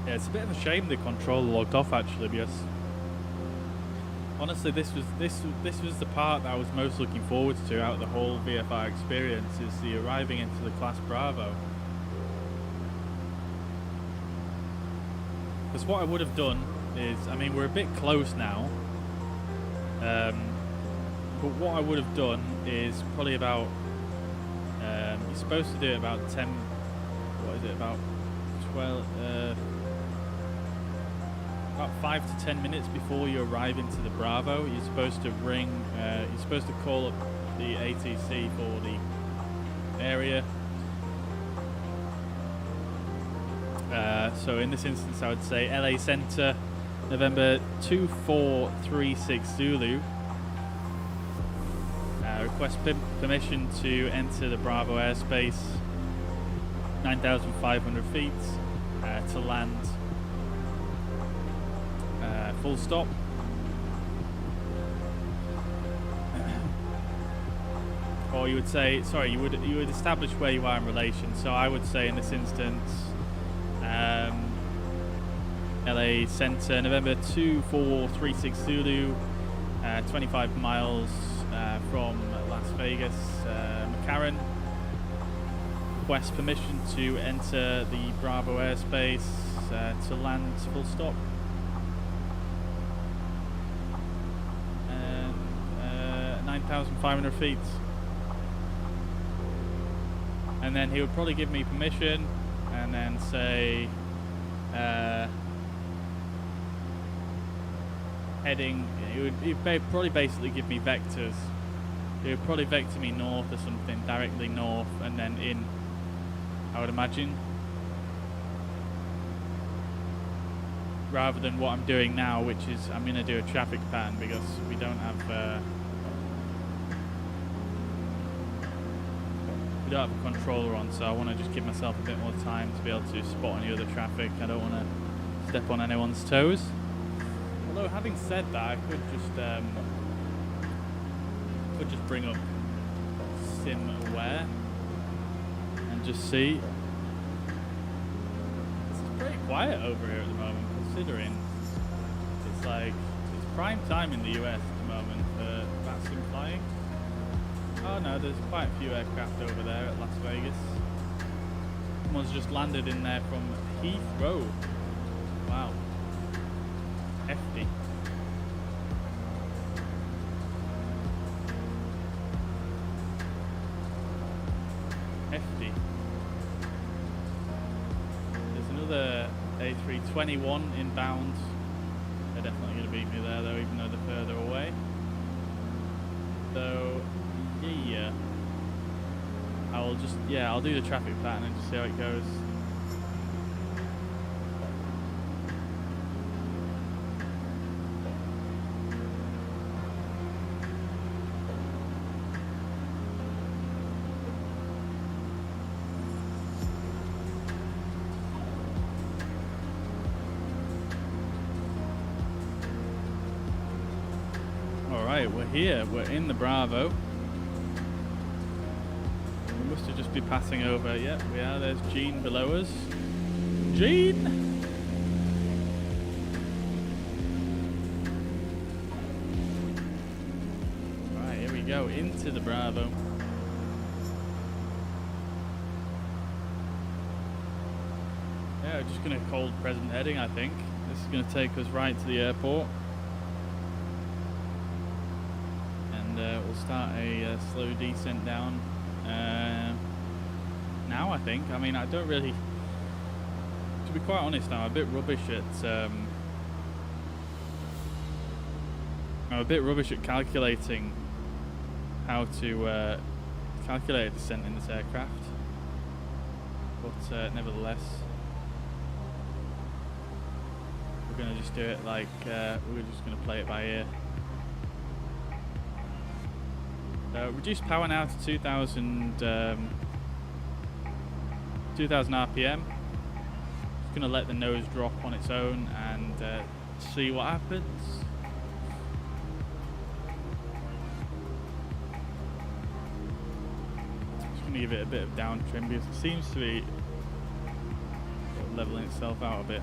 Yeah, it's a bit of a shame the controller logged off actually, because honestly this was the part that I was most looking forward to out of the whole VFR experience, is the arriving into the Class Bravo. Because what I would have done is, I mean, we're a bit close now, but what I would have done is probably about you're supposed to do it about 10, what is it, about 12 about 5 to 10 minutes before you arrive into the Bravo. You're supposed to ring, you're supposed to call up the ATC for the area. So in this instance I would say LA Center, November 2436 Zulu. Request permission to enter the Bravo airspace, 9,500 feet, to land. Full stop. Or you would say, sorry, you would establish where you are in relation. So I would say in this instance, LA Center, November 2436 Zulu, 25 miles from Las Vegas, McCarran. Request permission to enter the Bravo airspace, to land full stop. 9,500 feet. And then he would probably give me permission and then say heading, he'd probably basically give me vectors. He would probably vector me north or something, directly north and then in, I would imagine, rather than what I'm doing now, which is I'm going to do a traffic pattern because we don't have a controller on, so I want to just give myself a bit more time to be able to spot any other traffic. I don't want to step on anyone's toes. Although having said that, I could just bring up SimAware and just see. It's pretty quiet over here at the moment, considering it's like it's prime time in the US at the moment for VATSIM flying. Oh no, there's quite a few aircraft over there at Las Vegas. Someone's just landed in there from Heathrow. Wow. Hefty. Hefty. There's another A321 inbound. They're definitely going to beat me there though, even though they're further away. So Yeah. I will just, yeah, I'll do the traffic pattern and just see how it goes. Alright, we're here, we're in the Bravo. We must have just been passing over. Yep, we are. There's Gene below us. Gene! Right, here we go, into the Bravo. Yeah, we're just going to hold present heading, I think. This is going to take us right to the airport. And we'll start a slow descent down. Now I think. I mean, I don't really, to be quite honest now, I'm a bit rubbish at calculating how to calculate a descent in this aircraft, but nevertheless we're going to just do it like we're just going to play it by ear. Reduce power now to 2000 RPM. Just going to let the nose drop on its own and see what happens. Just going to give it a bit of down trim because it seems to be leveling itself out a bit.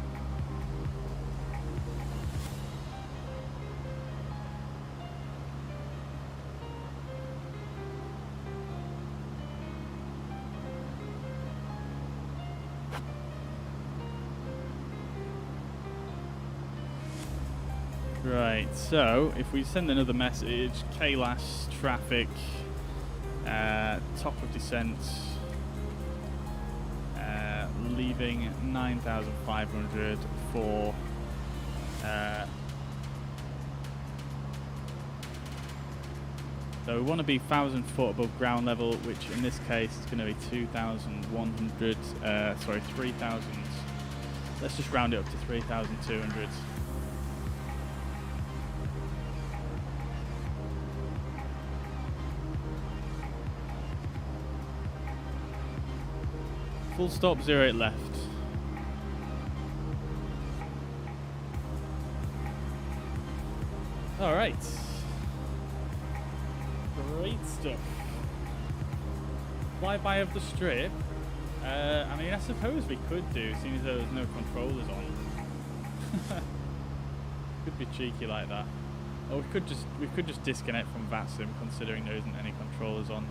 Right, so if we send another message, KLAS traffic, top of descent, leaving 9,500 for so we want to be 1,000 foot above ground level, which in this case is going to be 2,100, sorry, 3,000. Let's just round it up to 3,200. Full stop, 08 left. Alright. Great stuff. Flyby of the strip. I mean, I suppose we could do, seeing as though there's no controllers on. Could be cheeky like that. Or we could just disconnect from VATSIM, considering there isn't any controllers on.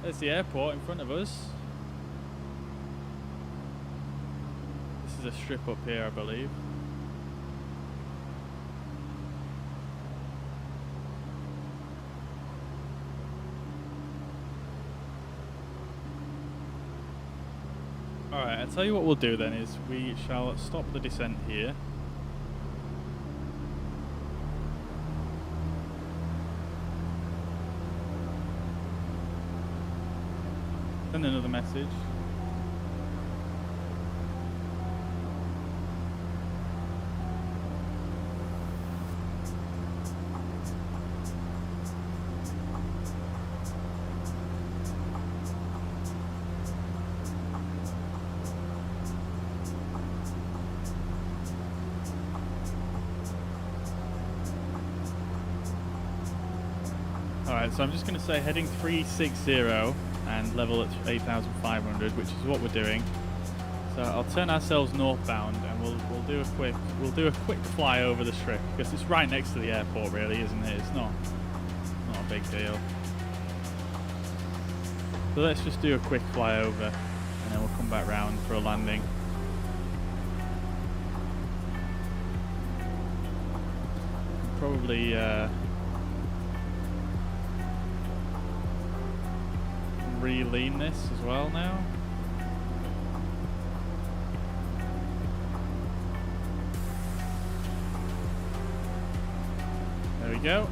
There's the airport in front of us. This is a strip up here, I believe. Alright, I'll tell you what we'll do then is we shall stop the descent here. Send another message. Alright, so I'm just going to say heading 360 and level at 8,500, which is what we're doing. So I'll turn ourselves northbound and we'll do a quick fly over the strip because it's right next to the airport, really, isn't it? It's not a big deal. So let's just do a quick fly over and then we'll come back round for a landing. Probably re-lean this as well now. we go.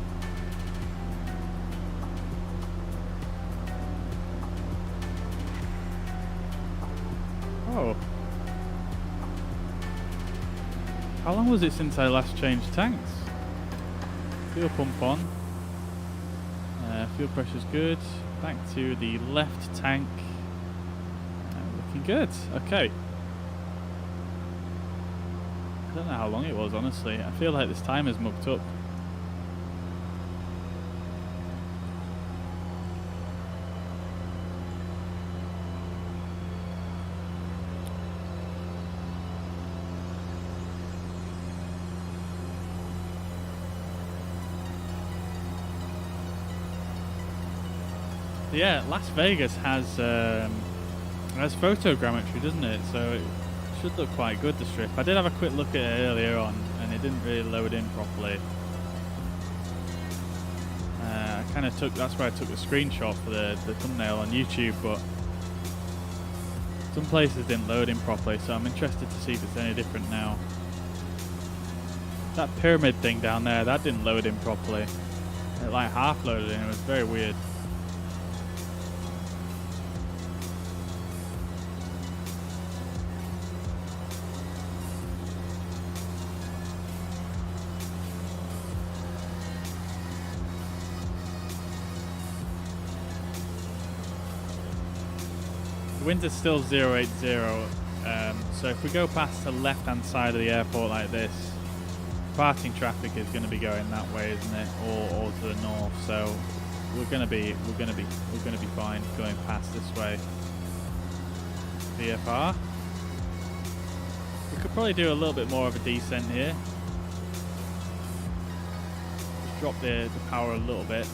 Oh. How long was it since I last changed tanks? Fuel pump on. Fuel pressure's good. Back to the left tank. Looking good. Okay. I don't know how long it was, honestly. I feel like this timer's mucked up. Yeah, Las Vegas has photogrammetry, doesn't it? So it should look quite good, the strip. I did have a quick look at it earlier on, and it didn't really load in properly. I kind of took, that's why I took the screenshot for the thumbnail on YouTube, but some places didn't load in properly, so I'm interested to see if it's any different now. That pyramid thing down there, that didn't load in properly. It like half loaded in, it was very weird. Wind is still 080, so if we go past the left-hand side of the airport like this, departing traffic is going to be going that way, isn't it, or to the north? So we're going to be fine going past this way. VFR. We could probably do a little bit more of a descent here. Just drop the power a little bit.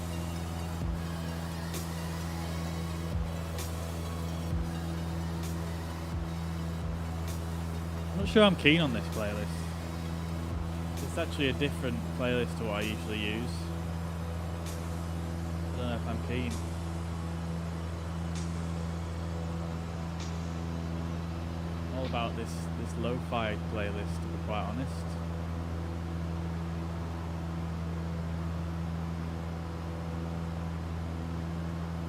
I'm not sure I'm keen on this playlist. It's actually a different playlist to what I usually use. I don't know if I'm keen. I'm all about this lo-fi playlist, to be quite honest.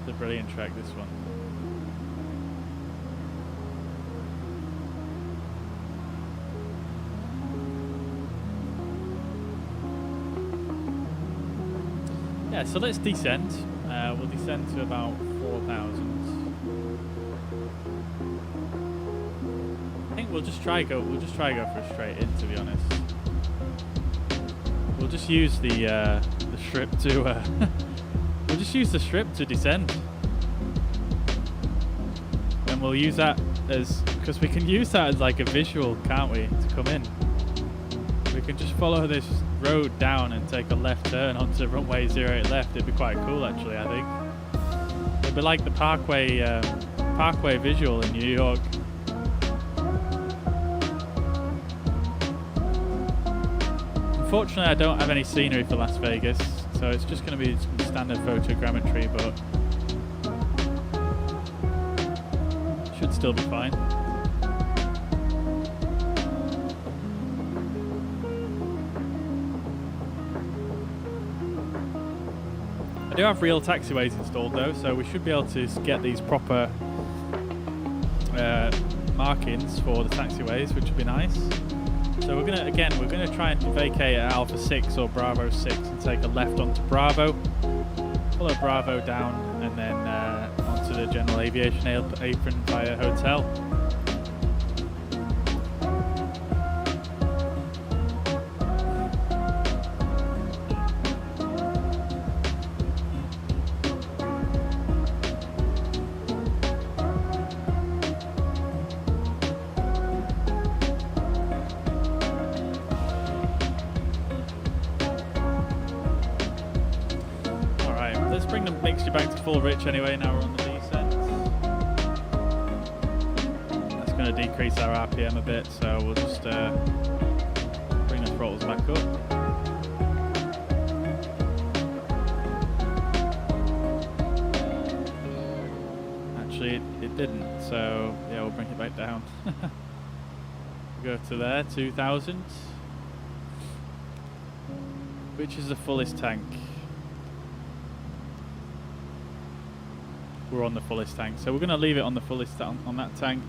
It's a brilliant track, this one. Yeah, so let's descend. We'll descend to about 4,000. I think we'll just try go for a straight in, to be honest. We'll just use the strip to we'll just use the strip to descend. And we'll use that as, because we can use that as like a visual, can't we, to come in. We can just follow this road down and take a left turn onto runway 08 left. It'd be quite cool, actually, I think. It'd be like the Parkway visual in New York. Unfortunately, I don't have any scenery for Las Vegas, so it's just going to be some standard photogrammetry, but should still be fine. I do have real taxiways installed though, so we should be able to get these proper markings for the taxiways, which would be nice. So we're gonna try and vacate at Alpha 6 or Bravo 6 and take a left onto Bravo, follow Bravo down, and then onto the general aviation apron via hotel. Full rich anyway, now we're on the descent. That's going to decrease our RPM a bit, so we'll just bring the throttles back up. Actually, it didn't, so yeah, we'll bring it back down. Go to there, 2,000. Which is the fullest tank? We're on the fullest tank, so we're going to leave it on the fullest on that tank.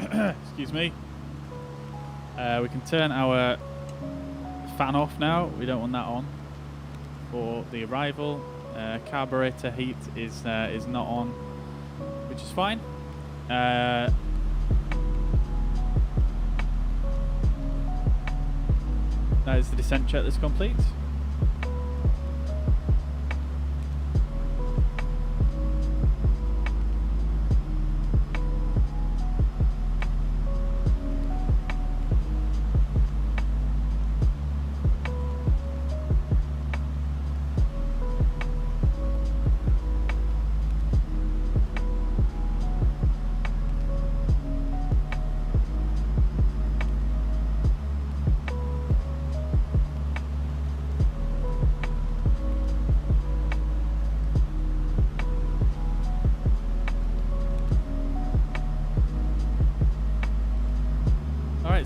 Excuse me. We can turn our fan off now. We don't want that on for the arrival. Carburetor heat is not on, which is fine. That is the descent checklist complete.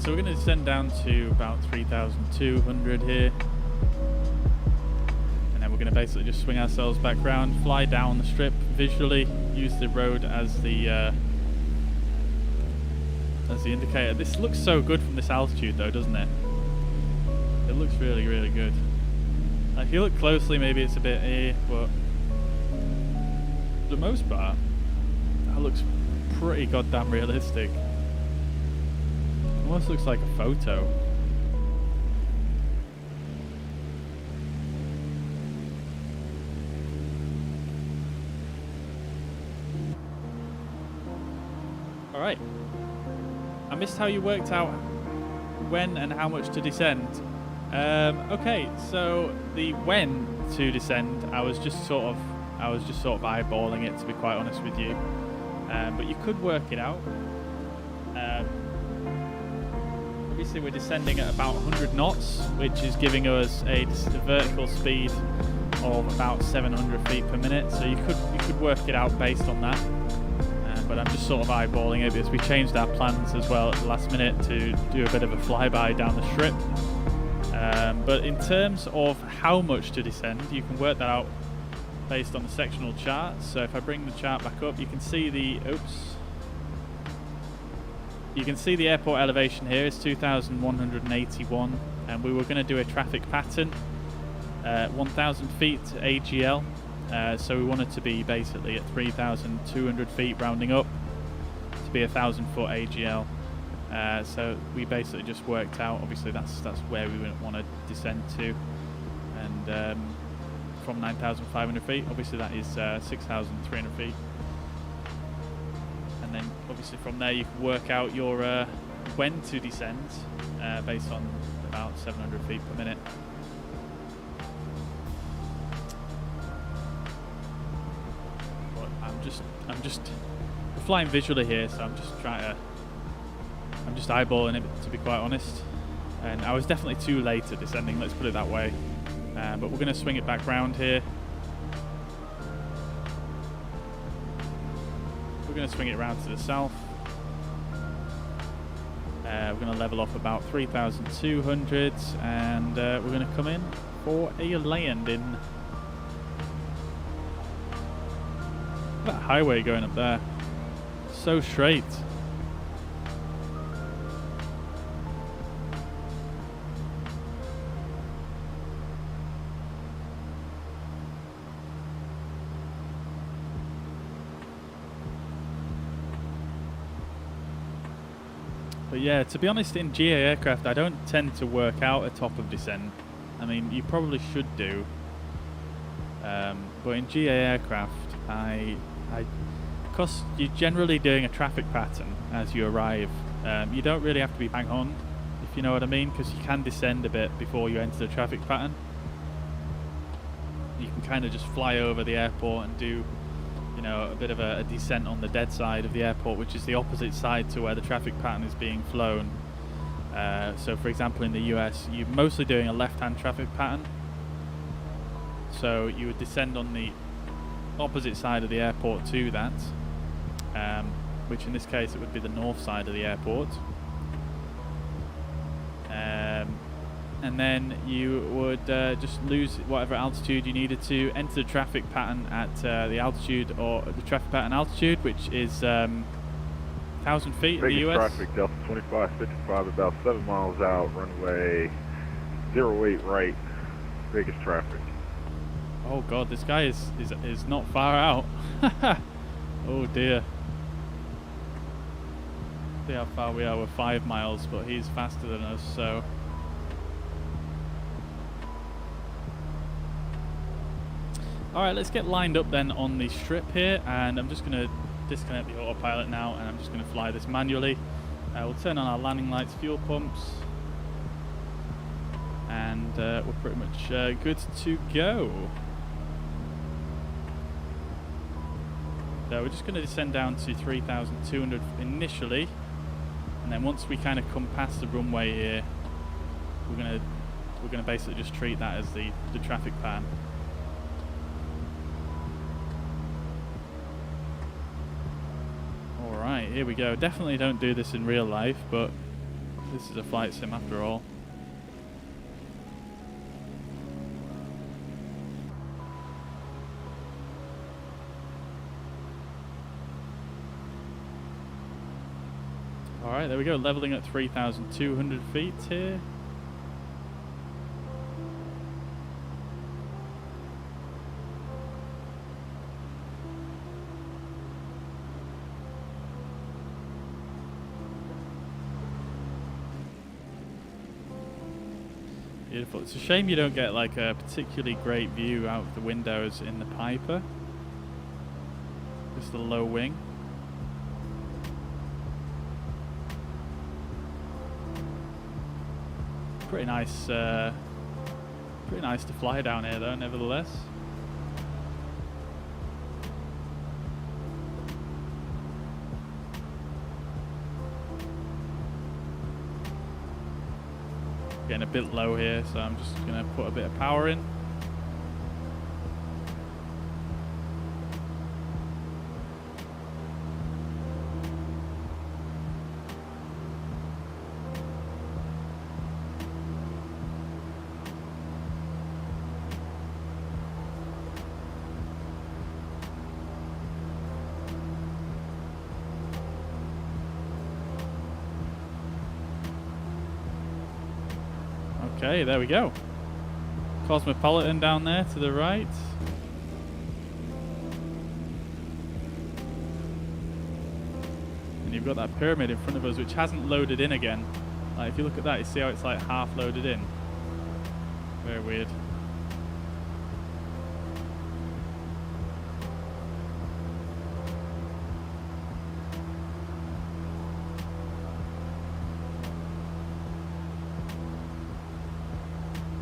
So we're going to descend down to about 3,200 here, and then we're going to basically just swing ourselves back around, fly down the strip visually, use the road as the indicator. This looks so good from this altitude though, doesn't it? It looks really, really good. If you look closely, maybe it's a bit but for the most part, that looks pretty goddamn realistic. Almost looks like a photo. Alright. I missed how you worked out when and how much to descend. Okay, so the when to descend, I was just sort of eyeballing it, to be quite honest with you. But you could work it out. Obviously we're descending at about 100 knots, which is giving us a vertical speed of about 700 feet per minute. So you could work it out based on that. But I'm just sort of eyeballing it because we changed our plans as well at the last minute to do a bit of a flyby down the strip. But in terms of how much to descend, you can work that out based on the sectional chart. So if I bring the chart back up, you can see the airport elevation here is 2,181, and we were going to do a traffic pattern, 1,000 feet AGL, so we wanted to be basically at 3,200 feet rounding up to be 1,000 foot AGL. So we basically just worked out, obviously that's where we want to descend to, and from 9,500 feet, obviously that is 6,300 feet. And then obviously from there you can work out your when to descend based on about 700 feet per minute. But I'm just flying visually here, so I'm just eyeballing it, to be quite honest. And I was definitely too late at descending, let's put it that way. But we're going to swing it back round here. We're going to swing it around to the south. We're going to level off about 3,200, and we're going to come in for a landing. That highway going up there, so straight. But yeah, to be honest, in GA aircraft, I don't tend to work out a top of descent. I mean, you probably should do. But in GA aircraft, because you're generally doing a traffic pattern as you arrive, you don't really have to be bang on, if you know what I mean, because you can descend a bit before you enter the traffic pattern. You can kind of just fly over the airport and do, you know, a bit of a descent on the dead side of the airport, which is the opposite side to where the traffic pattern is being flown. So for example, in the US, you're mostly doing a left-hand traffic pattern. So you would descend on the opposite side of the airport to that, which in this case it would be the north side of the airport. and then you would just lose whatever altitude you needed to, enter the traffic pattern at the altitude, or the traffic pattern altitude, which is 1,000 feet in the US.
Traffic, Delta 2555, about 7 miles out, runway 08 right, biggest traffic.
Oh god, this guy is not far out. Oh dear. See how far we are, we're 5 miles, but he's faster than us, so. Alright, let's get lined up then on the strip here, and I'm just going to disconnect the autopilot now, and I'm just going to fly this manually. We'll turn on our landing lights, fuel pumps, and we're pretty much good to go. So we're just going to descend down to 3,200 initially, and then once we kind of come past the runway here, we're going to basically just treat that as the traffic pattern. All right, here we go. Definitely don't do this in real life, but this is a flight sim after all. Alright, there we go, leveling at 3,200 feet here. Beautiful. It's a shame you don't get like a particularly great view out of the windows in the Piper. Just the low wing. Pretty nice to fly down here though, nevertheless. Getting a bit low here, so I'm just gonna put a bit of power in. Okay, there we go. Cosmopolitan down there to the right. And you've got that pyramid in front of us, which hasn't loaded in again. Like, if you look at that, you see how it's like half loaded in. Very weird.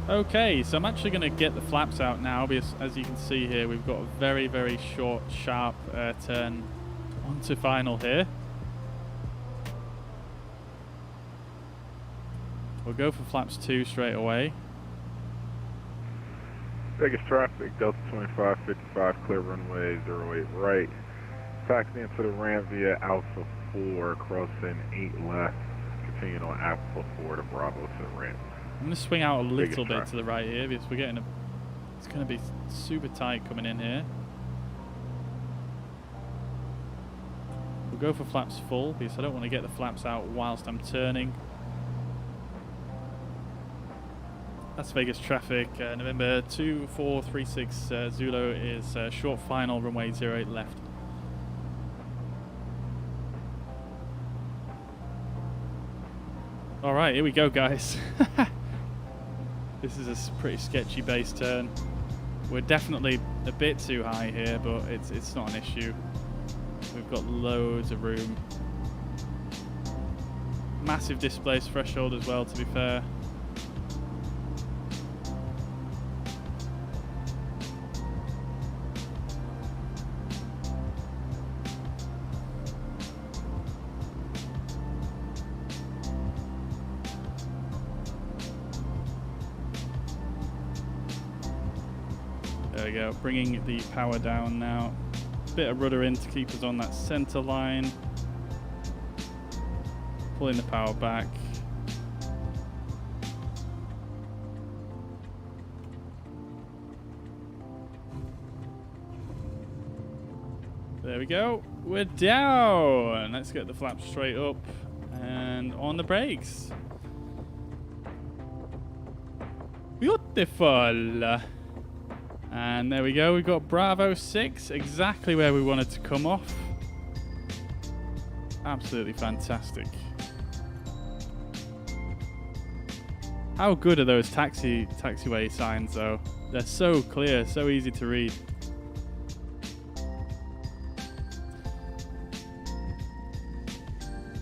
Okay, so I'm actually going to get the flaps out now, because as you can see here, we've got a very, very short, sharp turn onto final here. We'll go for flaps 2 straight away.
Biggest traffic, Delta 2555, clear runway 08 right. Taxi into the ramp via Alpha 4, crossing 8 left, continuing on Alpha 4 to Bravo to the ramp.
I'm going to swing out a little bit to the right here, because we're getting it's going to be super tight coming in here. We'll go for flaps full, because I don't want to get the flaps out whilst I'm turning. Las Vegas traffic, November 2436 Zulu is short final, runway 08 left. Alright, here we go, guys. This is a pretty sketchy base turn. We're definitely a bit too high here, but it's not an issue. We've got loads of room. Massive displace threshold as well, to be fair. There we go, bringing the power down now. Bit of rudder in to keep us on that center line. Pulling the power back. There we go. We're down. Let's get the flaps straight up and on the brakes. Beautiful. And there we go. We've got Bravo 6 exactly where we wanted to come off. Absolutely fantastic. How good are those taxiway signs though? They're so clear, so easy to read.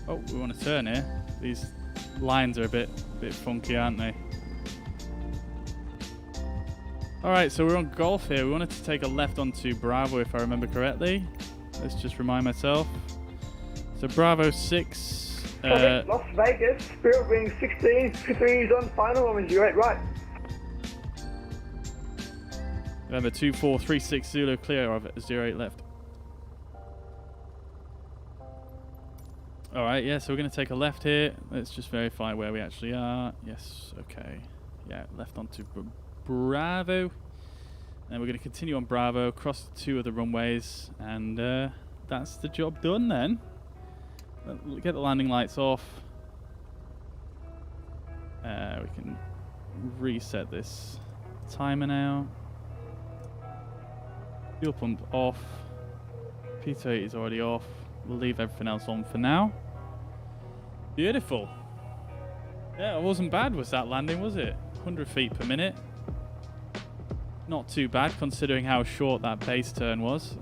Oh, we want to turn here. These lines are a bit funky, aren't they? Alright, so we're on Golf here. We wanted to take a left onto Bravo if I remember correctly. Let's just remind myself. So Bravo 6.
Las Vegas, Spirit Wing 1653 is on final on 08 right.
Remember 2436 Zulu clear of 08 left. Alright, yeah, so we're going to take a left here. Let's just verify where we actually are. Yes, okay. Yeah, left onto Bravo. And we're going to continue on Bravo, cross the 2 of the runways, and that's the job done then. Get the landing lights off. We can reset this timer now. Fuel pump off. P28 is already off. We'll leave everything else on for now. Beautiful. Yeah, it wasn't bad, was that landing, was it? 100 feet per minute. Not too bad considering how short that base turn was.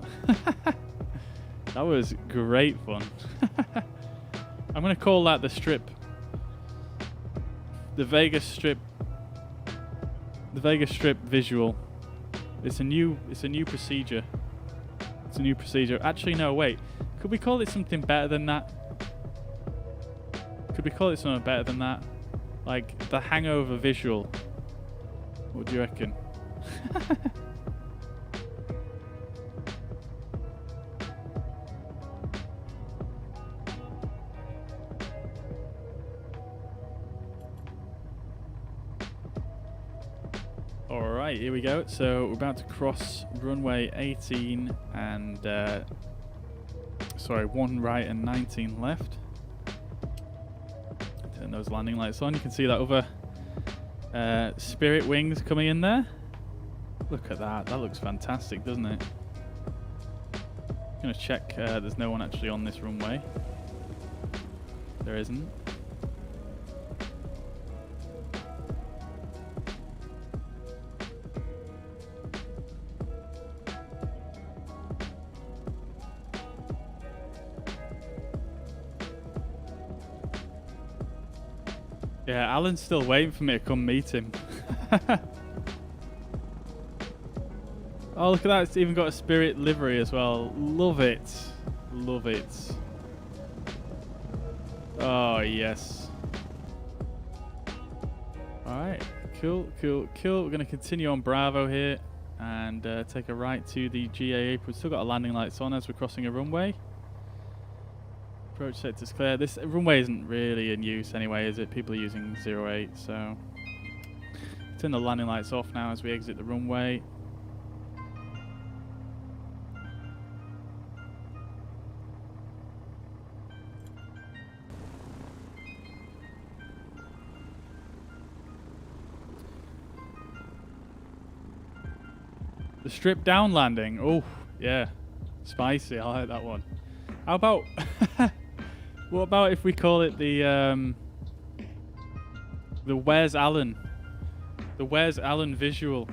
That was great fun. I'm going to call that the strip. The Vegas strip. The Vegas strip visual. It's a new procedure. It's a new procedure. Actually, no, wait. Could we call it something better than that? Could we call it something better than that? Like the hangover visual. What do you reckon? Alright, here we go. So we're about to cross runway 18 and sorry, 1 right and 19 left. Turn those landing lights on. You can see that other Spirit wings coming in there. Look at that. That looks fantastic, doesn't it? I'm going to check there's no one actually on this runway. There isn't. Yeah, Alan's still waiting for me to come meet him. Oh, look at that. It's even got a Spirit livery as well. Love it. Love it. Oh, yes. Alright. Cool, cool, cool. We're going to continue on Bravo here and take a right to the GA apron. We've still got our landing lights on as we're crossing a runway. Approach sector's clear. This runway isn't really in use anyway, is it? People are using 08, so turn the landing lights off now as we exit the runway. The strip down landing. Oh, yeah. Spicy. I like that one. How about what about if we call it the Where's Alan? The Where's Alan visual.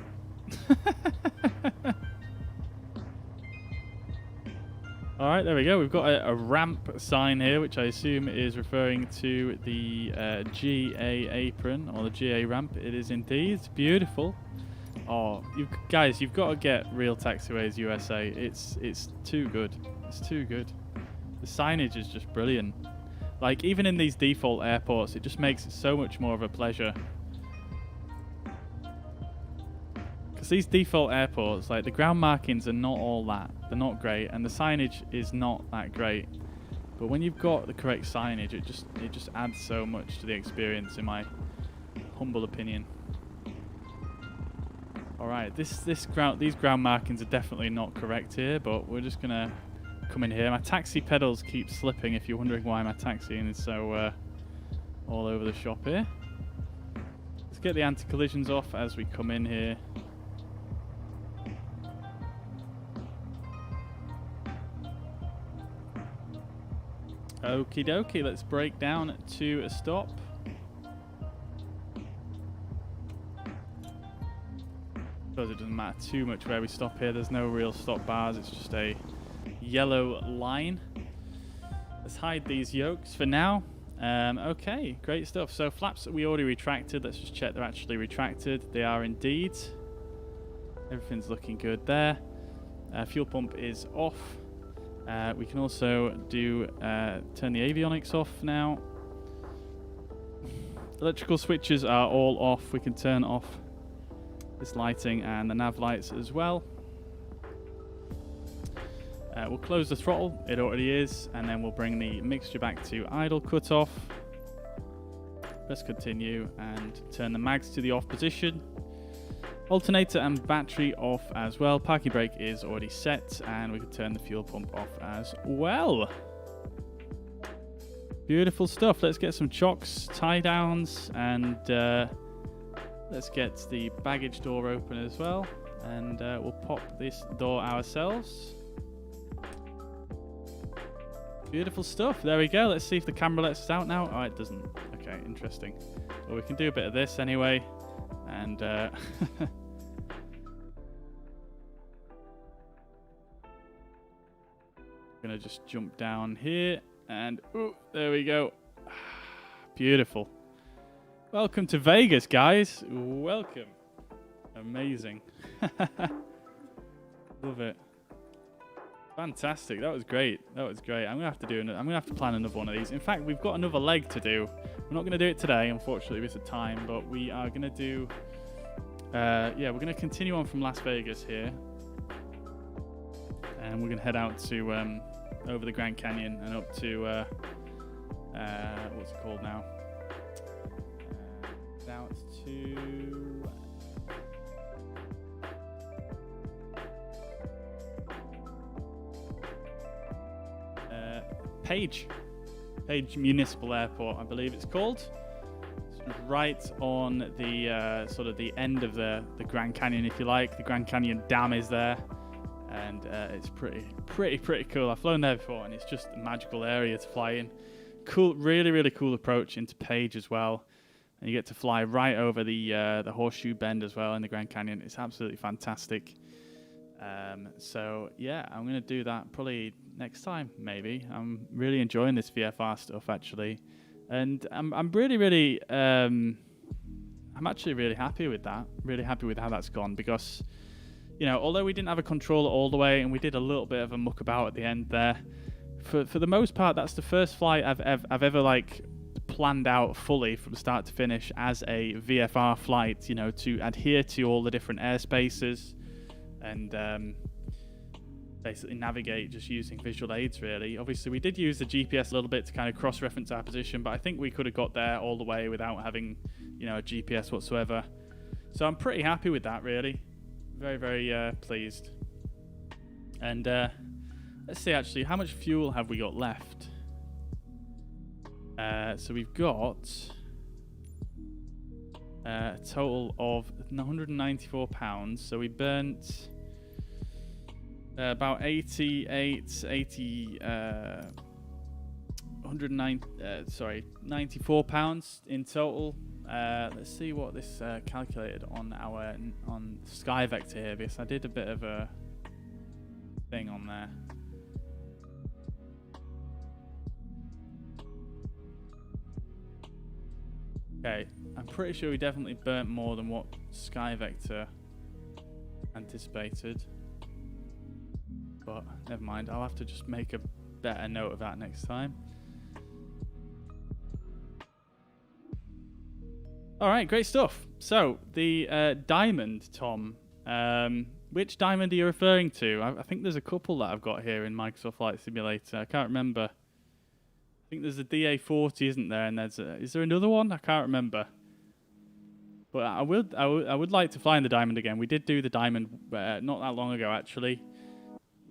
Alright, there we go. We've got a ramp sign here, which I assume is referring to the GA apron or the GA ramp. It is indeed. It's beautiful. Oh, guys, you've got to get Real Taxiways USA. It's too good. It's too good. The signage is just brilliant. Like, even in these default airports, it just makes it so much more of a pleasure. Because these default airports, like, the ground markings are not all that. They're not great, and the signage is not that great. But when you've got the correct signage, it just adds so much to the experience, in my humble opinion. Alright, these ground markings are definitely not correct here, but we're just gonna come in here. My taxi pedals keep slipping if you're wondering why my taxiing is so all over the shop here. Let's get the anti-collisions off as we come in here. Okie dokie, let's break down to a stop. Suppose it doesn't matter too much where we stop here. There's no real stop bars, it's just a yellow line. Let's hide these yokes for now. Okay, great stuff. So flaps that we already retracted, let's just check they're actually retracted. They are indeed. Everything's looking good there. Fuel pump is off. We can also do turn the avionics off now. Electrical switches are all off. We can turn off this lighting and the nav lights as well. We'll close the throttle, it already is, and then we'll bring the mixture back to idle cutoff. Press continue and turn the mags to the off position. Alternator and battery off as well. Parking brake is already set, and we can turn the fuel pump off as well. Beautiful stuff. Let's get some chocks, tie downs, and let's get the baggage door open as well, and we'll pop this door ourselves. Beautiful stuff. There we go. Let's see if the camera lets us out now. Oh, it doesn't. Okay, interesting. Well, we can do a bit of this anyway, and gonna just jump down here, and ooh, there we go. Beautiful. Welcome to Vegas, guys. Welcome. Amazing. Love it. Fantastic. That was great. That was great. I'm gonna have to plan another one of these. In fact, we've got another leg to do. We're not gonna do it today, unfortunately, with the time, but we are gonna do. Yeah, we're gonna continue on from Las Vegas here, and we're gonna head out to over the Grand Canyon and up to what's it called now? Out to. Page Municipal Airport, I believe it's called. It's right on the sort of the end of the Grand Canyon, if you like. The Grand Canyon Dam is there, and it's pretty cool. I've flown there before, and it's just a magical area to fly in. Cool, really cool approach into Page as well, and you get to fly right over the Horseshoe Bend as well in the Grand Canyon. It's absolutely fantastic. So yeah, I'm gonna do that probably next time, maybe. I'm really enjoying this VFR stuff actually, and I'm actually really happy with that. Really happy with how that's gone, because you know, although we didn't have a controller all the way and we did a little bit of a muck about at the end there, for the most part, that's the first flight I've ever like planned out fully from start to finish as a VFR flight. You know, to adhere to all the different airspaces and basically navigate just using visual aids really. Obviously we did use the GPS a little bit to kind of cross-reference our position, but I think we could have got there all the way without having, you know, a GPS whatsoever. So I'm pretty happy with that really. Very pleased. And let's see actually, how much fuel have we got left? So we've got a total of 194 pounds. So we burnt about 94 pounds in total. Let's see what this calculated on SkyVector here, because I did a bit of a thing on there. Okay, I'm pretty sure we definitely burnt more than what SkyVector anticipated. But never mind, I'll have to just make a better note of that next time. Alright, great stuff. So, the diamond, Tom. Which diamond are you referring to? I think there's a couple that I've got here in Microsoft Flight Simulator. I can't remember. I think there's a DA40, isn't there? And is there another one? I can't remember. But I would like to fly in the diamond again. We did do the diamond not that long ago, actually.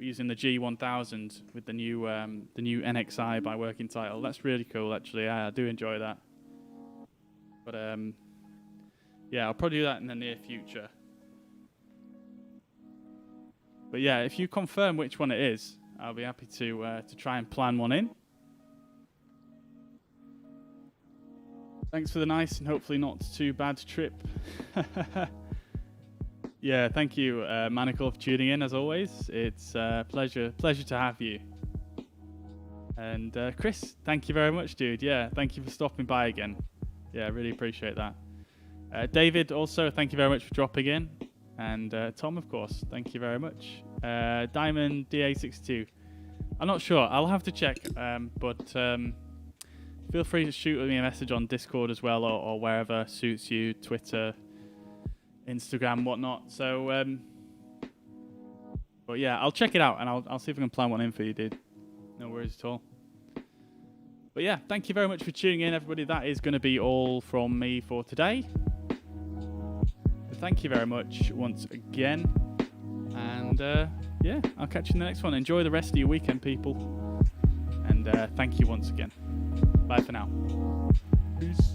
using the G1000 with the new NXI by Working Title. That's really cool, actually. I do enjoy that. But yeah, I'll probably do that in the near future. But yeah, if you confirm which one it is, I'll be happy to try and plan one in. Thanks for the nice and hopefully not too bad trip. Yeah, thank you, Manacle, for tuning in as always. It's a pleasure to have you. And Chris, thank you very much, dude. Yeah, thank you for stopping by again. Yeah, really appreciate that. David, also, thank you very much for dropping in. And Tom, of course, thank you very much. Diamond DA62. I'm not sure. I'll have to check. But feel free to shoot me a message on Discord as well, or wherever suits you, Twitter, Instagram, whatnot. So, but yeah, I'll check it out, and I'll see if I can plan one in for you, dude. No worries at all. But yeah, thank you very much for tuning in, everybody. That is going to be all from me for today. So thank you very much once again. And yeah, I'll catch you in the next one. Enjoy the rest of your weekend, people. And thank you once again. Bye for now. Peace.